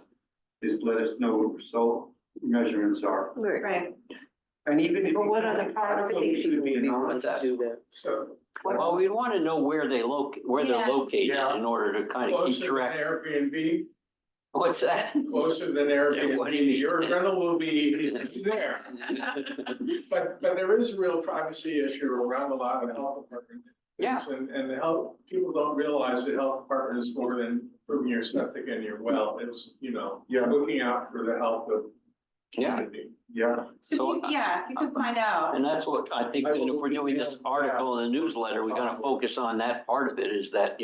Speaker 5: is let us know what result measurements are.
Speaker 3: Right.
Speaker 4: Right.
Speaker 5: And even if.
Speaker 6: But what are the
Speaker 5: I don't
Speaker 3: I
Speaker 5: know
Speaker 3: think
Speaker 5: if it
Speaker 3: people
Speaker 5: should
Speaker 3: would
Speaker 5: be
Speaker 3: be
Speaker 5: anonymous.
Speaker 3: willing to do that.
Speaker 2: So
Speaker 1: Well, we'd want to know where they're
Speaker 4: Yeah.
Speaker 1: located
Speaker 5: Yeah.
Speaker 1: in order to kind of keep
Speaker 2: closer than
Speaker 1: track.
Speaker 2: Airbnb,
Speaker 1: What's that?
Speaker 2: closer than
Speaker 1: Yeah, what do you
Speaker 2: Airbnb,
Speaker 1: mean?
Speaker 2: your rental will be there. But there is a real privacy issue around a lot of health department.
Speaker 1: Yeah.
Speaker 2: And the health, people don't realize the health department is more than proving your septic and your well. It's,
Speaker 5: Yeah.
Speaker 2: looking out for the health of
Speaker 1: Yeah,
Speaker 2: community.
Speaker 5: Yeah,
Speaker 4: So, if you could find out.
Speaker 1: and that's what I think,
Speaker 5: I
Speaker 1: that if
Speaker 5: will
Speaker 1: we're doing this
Speaker 5: email
Speaker 1: article in the newsletter, we're gonna focus on that part of it, is that,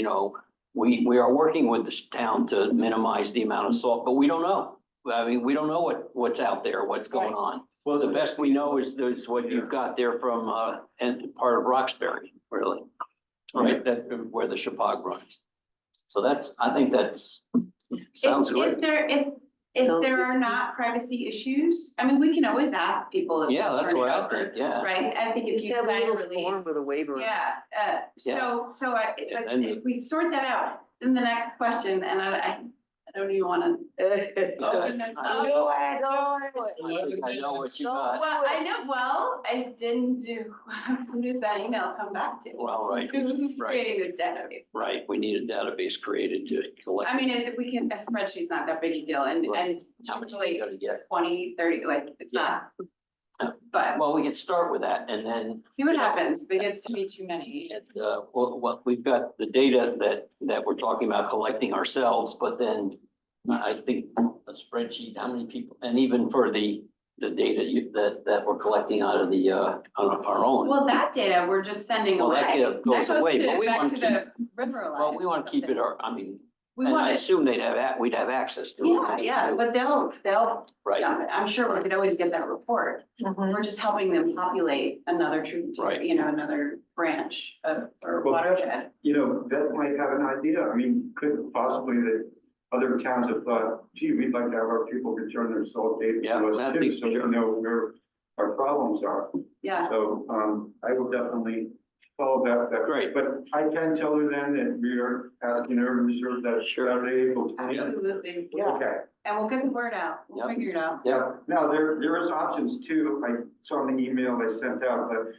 Speaker 1: we are working with this town to minimize the amount of salt, but we don't know. I mean, we don't know what's out there, what's going on.
Speaker 5: well,
Speaker 1: The best we know is there's what you've got there from, and part of Roxbury, really. Right, that, where the Chapag runs. So I think sounds
Speaker 4: If
Speaker 1: great.
Speaker 4: there are not privacy issues, I mean, we can always ask people. if
Speaker 1: Yeah,
Speaker 4: they'll
Speaker 1: that's
Speaker 4: turn
Speaker 1: what
Speaker 4: it
Speaker 1: I
Speaker 4: over,
Speaker 1: think, yeah.
Speaker 4: Right, I think if
Speaker 3: Just
Speaker 4: you
Speaker 3: have a
Speaker 4: sign a
Speaker 3: little form
Speaker 4: release.
Speaker 3: with a waiver.
Speaker 4: Yeah, so
Speaker 1: And-
Speaker 4: if we sort that out, then the next question, and I don't even wanna open that up.
Speaker 1: I know what you got.
Speaker 4: Well, I know, well, I didn't do, who does that email come back to?
Speaker 1: Well, right,
Speaker 4: Who's
Speaker 1: right,
Speaker 4: creating the database?
Speaker 1: right. We need a database created to collect.
Speaker 4: I mean, we can, a spreadsheet's not that big a deal and
Speaker 1: How many
Speaker 4: usually
Speaker 1: you gotta get?
Speaker 4: 20, 30, like, it's not.
Speaker 1: Yeah.
Speaker 4: But
Speaker 1: Well, we can start with that and then,
Speaker 4: see what happens, if it gets to be too many.
Speaker 1: well, we've got the data that we're talking about collecting ourselves, but then I think a spreadsheet, how many people, and even for the data that we're collecting out of the, on our own.
Speaker 4: Well, that data, we're just sending
Speaker 1: Well, that
Speaker 4: away.
Speaker 1: data goes away, but we
Speaker 4: back
Speaker 1: want
Speaker 4: to
Speaker 1: to
Speaker 4: the river.
Speaker 1: Well, we want to keep it, I mean,
Speaker 4: We
Speaker 1: and I
Speaker 4: want it,
Speaker 1: assume we'd have access to it.
Speaker 4: yeah, but they'll
Speaker 1: Right,
Speaker 4: dump it. I'm sure we could always get that report. We're just helping them populate another tributary,
Speaker 1: Right.
Speaker 4: you know, another branch of, or
Speaker 5: Well,
Speaker 4: watershed.
Speaker 5: You know, that might have an idea. I mean, could possibly that other towns have thought, gee, we'd like to have our people return their salt data
Speaker 1: Yeah,
Speaker 5: to us
Speaker 1: I
Speaker 5: too,
Speaker 1: think
Speaker 5: so we
Speaker 1: sure.
Speaker 5: know where our problems are.
Speaker 4: Yeah,
Speaker 5: So, I will definitely follow that.
Speaker 1: Great.
Speaker 5: But I can tell her then that we are asking her to reserve that Saturday, April 20th.
Speaker 4: absolutely.
Speaker 6: Yeah.
Speaker 5: Okay.
Speaker 4: And we'll get the word out. We'll
Speaker 1: Yep.
Speaker 4: figure it out.
Speaker 5: Yeah, now there is options too. I saw in the email they sent out, but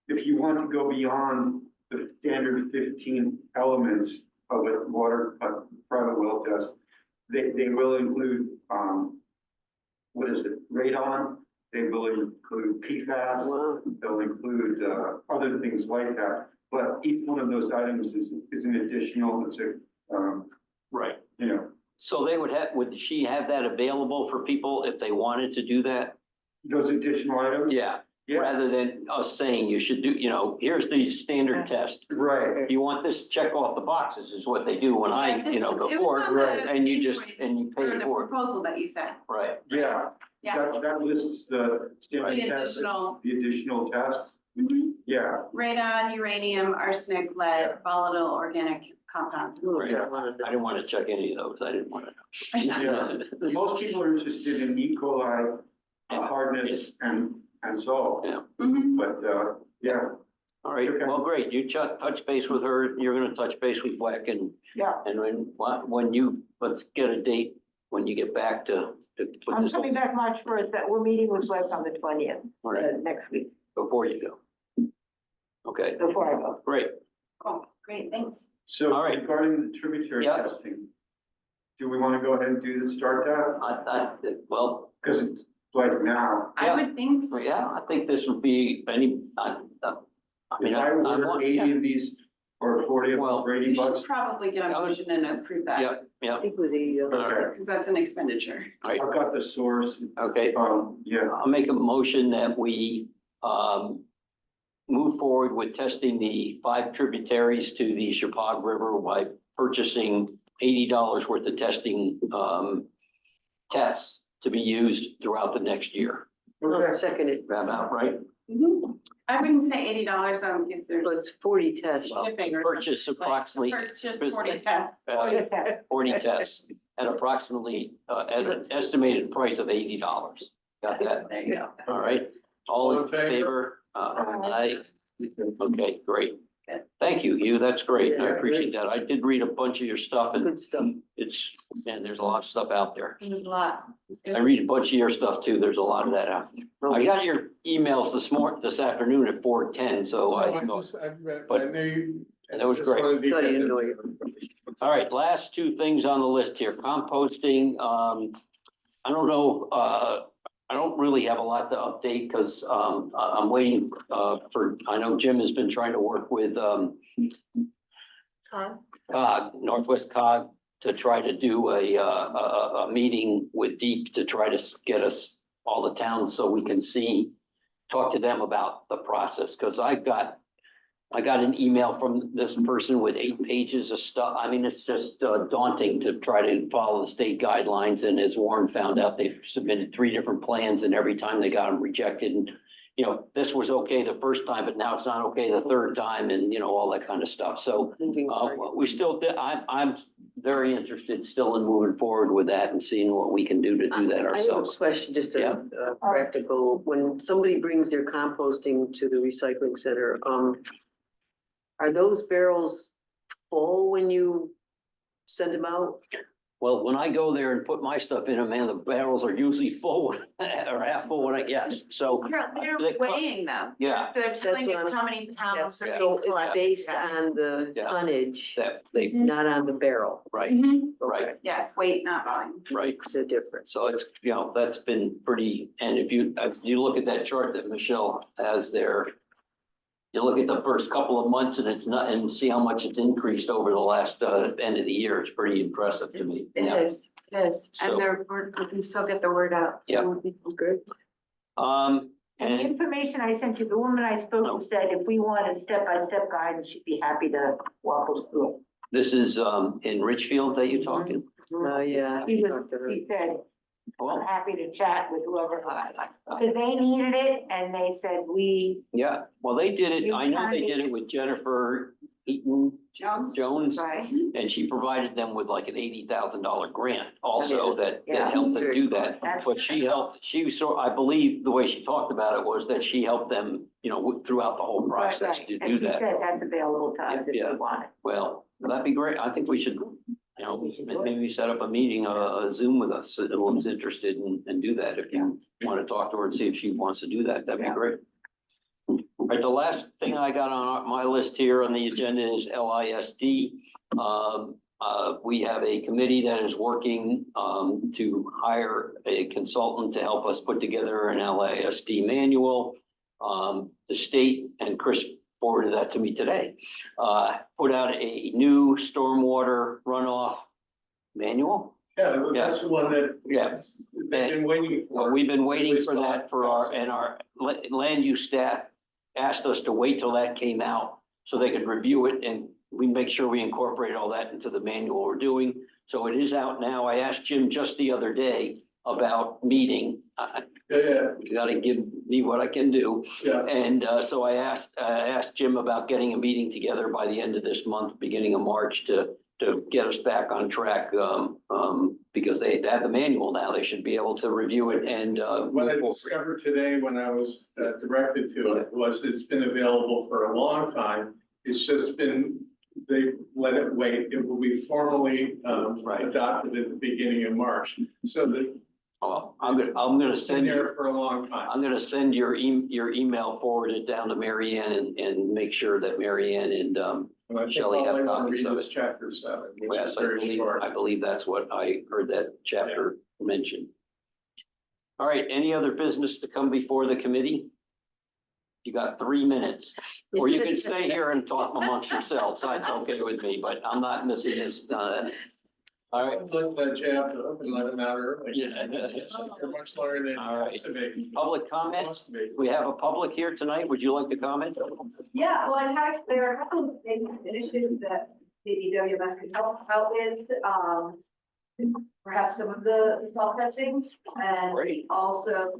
Speaker 5: if you want to go beyond the standard 15 elements of a private well test, they will include, what is it, radon, they will include PFAS,
Speaker 3: Wow.
Speaker 5: they'll include, other things like that. But each one of those items is an additional, it's a,
Speaker 1: right.
Speaker 5: you know,
Speaker 1: So would she have that available for people if they wanted to do that?
Speaker 5: those additional items.
Speaker 1: Yeah,
Speaker 5: Yeah,
Speaker 1: rather than us saying you should do, here's the standard test.
Speaker 5: right.
Speaker 1: If you want this, check off the boxes is what they do when
Speaker 4: Yeah, this was- it was
Speaker 1: before,
Speaker 4: on the
Speaker 5: right,
Speaker 1: and you just,
Speaker 4: invoice
Speaker 1: and you pay
Speaker 4: or the
Speaker 1: for it,
Speaker 4: proposal that you sent.
Speaker 1: right?
Speaker 5: Yeah,
Speaker 4: Yeah,
Speaker 5: that lists the standard
Speaker 4: the
Speaker 5: tests,
Speaker 4: additional,
Speaker 5: the additional tests.
Speaker 4: mhm.
Speaker 5: Yeah,
Speaker 4: Radon, uranium, arsenic, lead, volatile organic compounds.
Speaker 1: Right.
Speaker 3: Yeah.
Speaker 1: I didn't want to check any of those. I didn't want to
Speaker 5: Yeah.
Speaker 1: know.
Speaker 5: most people are interested in E. coli, hardness and salt,
Speaker 4: Mhm.
Speaker 5: but, yeah,
Speaker 1: All right,
Speaker 5: Okay.
Speaker 1: well, great. You touch base with her. You're gonna touch base with Black
Speaker 6: Yeah,
Speaker 1: and let's get a date when you get back to put
Speaker 6: I'm
Speaker 1: this
Speaker 6: coming back March 1st, but we're meeting with Wes on the 20th,
Speaker 1: All right,
Speaker 6: next week,
Speaker 1: before you go. Okay,
Speaker 6: before I go.
Speaker 1: great.
Speaker 4: Cool, great, thanks.
Speaker 5: so
Speaker 1: All right.
Speaker 5: regarding the tributary
Speaker 1: Yeah.
Speaker 5: testing, do we want to go ahead and start that?
Speaker 1: Well,
Speaker 5: Because it's like now,
Speaker 4: I would think, so.
Speaker 1: yeah, I think this would be I mean,
Speaker 5: if I
Speaker 1: I
Speaker 5: order
Speaker 1: want,
Speaker 5: 80 of these or 40 of
Speaker 1: Well,
Speaker 5: them for 80
Speaker 4: you
Speaker 5: bucks,
Speaker 4: should probably get a motion and approve that,
Speaker 1: yeah,
Speaker 3: I
Speaker 1: yeah,
Speaker 3: think it was a,
Speaker 5: okay,
Speaker 4: because that's an expenditure.
Speaker 5: I've got the source,
Speaker 1: okay.
Speaker 5: yeah.
Speaker 1: I'll make a motion that we move forward with testing the 5 tributaries to the Chippewa River by purchasing $80 worth of testing tests to be used throughout the next year.
Speaker 5: Okay.
Speaker 3: second it,
Speaker 1: Is that about right?
Speaker 4: Mhm. I wouldn't say $80 though, because
Speaker 3: so
Speaker 4: there's
Speaker 3: it's 40 tests.
Speaker 1: Well,
Speaker 4: shipping or
Speaker 1: Purchase
Speaker 4: something, like,
Speaker 1: approximately
Speaker 4: purchase 40 tests.
Speaker 1: 40 tests at approximately, at an estimated price of $80. Got that?
Speaker 4: There you go.
Speaker 1: All right, all in favor? Aye. Okay, great.
Speaker 4: Good.
Speaker 1: Thank you, Hugh. That's great. I
Speaker 3: Yeah,
Speaker 1: appreciate that. I did read a bunch of your stuff and
Speaker 3: Good stuff.
Speaker 1: it's, man, there's a lot of stuff out there.
Speaker 4: There's a lot.
Speaker 1: I read a bunch of your stuff too. There's a lot of that out there. I got your emails this afternoon at 4:10, so
Speaker 2: I
Speaker 1: I,
Speaker 2: just, I
Speaker 1: but-
Speaker 2: knew you.
Speaker 1: that was
Speaker 2: just
Speaker 1: great.
Speaker 2: wanted to be
Speaker 3: Thought you
Speaker 2: good.
Speaker 3: enjoyed it.
Speaker 1: all right, last 2 things on the list here. Composting, I don't know, I don't really have a lot to update because, I'm waiting, I know Jim has been trying to work with, COG, Northwest COG, to try to do a meeting with Deep to try to get us all the towns so we can talk to them about the process, because I got an email from this person with 8 pages of stuff. I mean, it's just daunting to try to follow the state guidelines, and as Warren found out, they've submitted 3 different plans, and every time they got them rejected, and this was okay the first time, but now it's not okay the 3rd time, and all that kind of stuff. So
Speaker 3: Moving forward.
Speaker 1: we still, I'm very interested still in moving forward with that and seeing what we can do to do that
Speaker 3: I have a
Speaker 1: ourselves.
Speaker 3: question, just
Speaker 1: Yeah.
Speaker 3: a practical, when somebody brings their composting to the recycling center, are those barrels full when you send them out?
Speaker 1: Well, when I go there and put my stuff in them, man, the barrels are usually full or half full when I, yes, so,
Speaker 4: They're
Speaker 1: They-
Speaker 4: weighing them.
Speaker 1: yeah,
Speaker 4: They're telling
Speaker 3: what
Speaker 4: us
Speaker 3: I'm-
Speaker 4: how many pounds
Speaker 3: That's
Speaker 4: are
Speaker 3: so
Speaker 4: being collected.
Speaker 3: based on the
Speaker 1: Yeah.
Speaker 3: tonnage,
Speaker 1: that, they,
Speaker 3: not on the barrel.
Speaker 1: right,
Speaker 4: Mhm.
Speaker 1: right,
Speaker 4: Yes, weight, not volume.
Speaker 1: right.
Speaker 3: It's a difference.
Speaker 1: So it's, you know, that's been pretty, and if you look at that chart that Michelle has there, you look at the first couple of months and it's not, and see how much it's increased over the last, end of the year, it's pretty impressive to me.
Speaker 4: It
Speaker 1: Yeah.
Speaker 4: is, it is,
Speaker 1: So-
Speaker 4: and we can still get the word out. to
Speaker 1: Yeah.
Speaker 4: more people.
Speaker 3: Good.
Speaker 6: And the
Speaker 1: And,
Speaker 6: information I sent you, the woman I spoke to said if we wanted step-by-step guidance, she'd be happy to walk us through it.
Speaker 1: this is, in Richfield that you're talking?
Speaker 3: Oh, yeah.
Speaker 6: He was,
Speaker 3: Talked to her.
Speaker 6: he said, I'm
Speaker 1: Well,
Speaker 6: happy to chat with whoever, because they needed it, and they said,
Speaker 1: yeah, well, they did it,
Speaker 6: You
Speaker 1: I know they
Speaker 6: can-
Speaker 1: did it with Jennifer Eaton
Speaker 4: Jones?
Speaker 1: Jones.
Speaker 6: right,
Speaker 1: And she provided them with like an $80,000 grant also that
Speaker 6: Yeah.
Speaker 1: helped them do that.
Speaker 6: That's-
Speaker 1: But she helped, I believe the way she talked about it was that she helped them, you know, throughout the whole
Speaker 6: right,
Speaker 1: process
Speaker 6: right.
Speaker 1: to
Speaker 6: And
Speaker 1: do
Speaker 6: she
Speaker 1: that.
Speaker 6: said that's available to us if
Speaker 1: Yeah.
Speaker 6: we want it.
Speaker 1: Well, that'd be great. I think we should, you know, maybe set up a meeting, a Zoom with us, who's interested and do that. If you want to talk to her and see if she wants to do that, that'd be
Speaker 6: Yeah.
Speaker 1: great. All right, the last thing I got on my list here on the agenda is LISD. We have a committee that is working, to hire a consultant to help us put together an LISD manual. The state, and Chris forwarded that to me today, put out a new stormwater runoff manual.
Speaker 2: Yeah, that's the one that
Speaker 1: Yeah.
Speaker 2: they've been waiting for.
Speaker 1: We've been waiting for that for our land use staff asked us to wait till that came out so they could review it and we make sure we incorporate all that into the manual we're doing. So it is out now. I asked Jim just the other day about meeting.
Speaker 2: Yeah,
Speaker 1: You gotta give me what I can do.
Speaker 2: yeah.
Speaker 1: And so I asked Jim about getting a meeting together by the end of this month, beginning of March, to get us back on track. Because they have the manual now, they should be able to review it and
Speaker 2: What I
Speaker 1: move forward.
Speaker 2: discovered today when I was directed to it was it's been available for a long time. It's just been, they let it wait. It will be formally
Speaker 1: Right.
Speaker 2: adopted at the beginning of March. So that
Speaker 1: Well, I'm gonna
Speaker 2: it's been
Speaker 1: send you.
Speaker 2: there for a long time.
Speaker 1: I'm gonna send your email forwarded down to Mary Ann and make sure that Mary Ann and,
Speaker 2: And I think
Speaker 1: Shelley
Speaker 2: all
Speaker 1: have
Speaker 2: I want to
Speaker 1: copies
Speaker 2: read
Speaker 1: of
Speaker 2: is
Speaker 1: it.
Speaker 2: chapter 7, which
Speaker 1: yes,
Speaker 2: is very short.
Speaker 1: I believe that's what I heard that chapter mentioned. All right, any other business to come before the committee? You got 3 minutes, or you can stay here and talk amongst yourselves. That's okay with me, but I'm not missing this. All right,
Speaker 2: Let Jeff and let him out early.
Speaker 1: Yeah.
Speaker 2: They're much longer than it
Speaker 1: All right.
Speaker 2: used to be.
Speaker 1: public comment?
Speaker 2: Wants to be.
Speaker 1: We have a public here tonight. Would you like to comment?
Speaker 7: Yeah, well, in fact, there are a couple of initiatives that maybe WMS could help out with, perhaps some of the salt testing. And
Speaker 1: Great.
Speaker 7: also,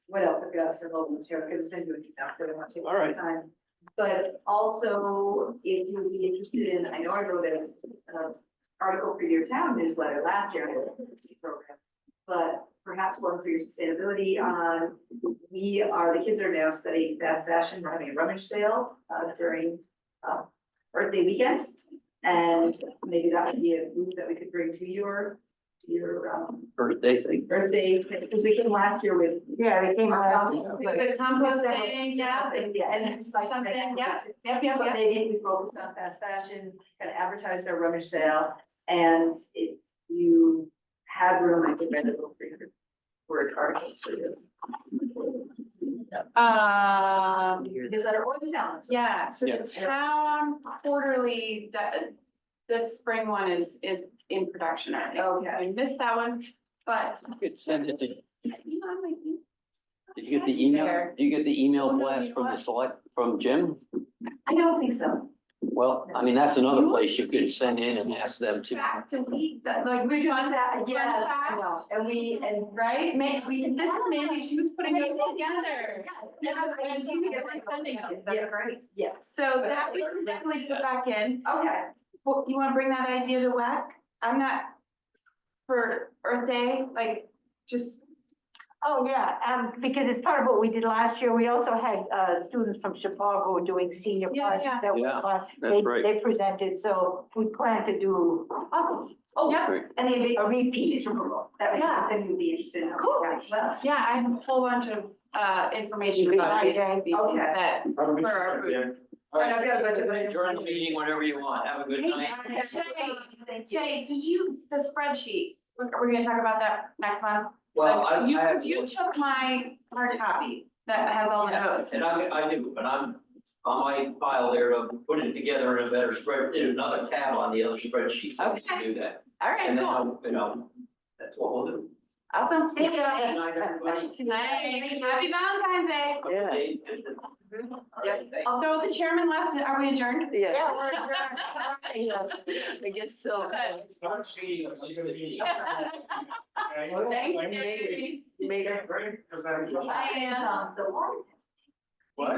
Speaker 7: what else? I've got several ones here. I was gonna send you an email, so I don't want to take
Speaker 1: All right.
Speaker 7: time. But also, if you would be interested in, I know I wrote an article for your town newsletter last year, program, but perhaps one for your sustainability on, the kids are now studying fast fashion, we're having a rummage sale during Earth Day weekend. And maybe that would be a move that we could bring to your
Speaker 1: Birthday thing?
Speaker 7: Earth Day, because we came last year with.
Speaker 6: Yeah, they came out.
Speaker 4: The composting, yeah.
Speaker 7: Yeah, and
Speaker 4: Something, yeah.
Speaker 7: But maybe if we focus on fast fashion, kind of advertise their rummage sale, and if you have room, I could write a little 300-word article for you. Newsletter or the town.
Speaker 4: Yeah, so
Speaker 1: Yeah.
Speaker 4: the town quarterly, this spring one is in production already.
Speaker 7: Okay.
Speaker 4: So I missed that one, but.
Speaker 1: You could send it to,
Speaker 4: You know, I'm like,
Speaker 1: did you get the email?
Speaker 4: There.
Speaker 1: Did you get the email
Speaker 4: Oh, no,
Speaker 1: blast
Speaker 4: you know
Speaker 1: from the
Speaker 4: what?
Speaker 1: select, from Jim?
Speaker 7: I don't think so.
Speaker 1: Well, I mean, that's another place you could send in and ask them to.
Speaker 4: back to eat that, like,
Speaker 7: We're doing
Speaker 4: fun
Speaker 7: that,
Speaker 4: fun
Speaker 7: yes, I
Speaker 4: facts,
Speaker 7: know, and
Speaker 4: right? This is Mandy, she was putting those together.
Speaker 7: And
Speaker 4: she was sending it. That's
Speaker 7: great. Yes,
Speaker 4: So that we can definitely put back in.
Speaker 7: okay.
Speaker 4: Well, you wanna bring that idea to WAC? I'm not, for Earth Day, like, just
Speaker 6: Oh, yeah, because it's part of what we did last year. We also had, students from Chicago doing senior
Speaker 4: Yeah,
Speaker 6: projects
Speaker 4: yeah.
Speaker 6: that were
Speaker 1: Yeah,
Speaker 6: fun.
Speaker 1: that's great.
Speaker 6: They presented, so we plan to do.
Speaker 7: Awesome. Oh,
Speaker 4: Yep.
Speaker 1: Great.
Speaker 7: and the
Speaker 6: A
Speaker 7: invasive
Speaker 6: repeat.
Speaker 7: species removal, that makes
Speaker 6: Yeah.
Speaker 7: something you'd be interested in.
Speaker 6: Cool.
Speaker 7: as well.
Speaker 4: Yeah, I have a whole bunch of information
Speaker 6: Good
Speaker 4: about
Speaker 6: idea.
Speaker 4: invasive species
Speaker 7: Okay.
Speaker 4: that for our food.
Speaker 1: All
Speaker 7: And I've got a bunch of.
Speaker 1: Adjourn the meeting whenever you want. Have a good night.
Speaker 7: Thank you.
Speaker 4: Jay, did you, the spreadsheet, we're gonna talk about that next month?
Speaker 1: Well,
Speaker 4: Like,
Speaker 1: I
Speaker 4: you,
Speaker 1: have,
Speaker 4: cause you took my hard copy that has all the notes.
Speaker 1: and I do, but I'm on my file there to put it together in a better spread, in another tab on the other spreadsheet. So we can
Speaker 4: Okay.
Speaker 1: do that.
Speaker 4: All right,
Speaker 1: And then,
Speaker 4: cool,
Speaker 1: that's what we'll do.
Speaker 4: awesome.
Speaker 6: Thank you.
Speaker 1: Good night, everybody.
Speaker 4: Good night, happy Valentine's Day.
Speaker 3: Yeah.
Speaker 1: Okay.
Speaker 4: So the chairman left, are we adjourned?
Speaker 3: Yeah,
Speaker 6: Yeah, we're.
Speaker 3: I guess so.
Speaker 4: Thanks, Jay.
Speaker 3: Maybe.
Speaker 2: Because I'm.
Speaker 4: I am.
Speaker 7: The water.
Speaker 2: What?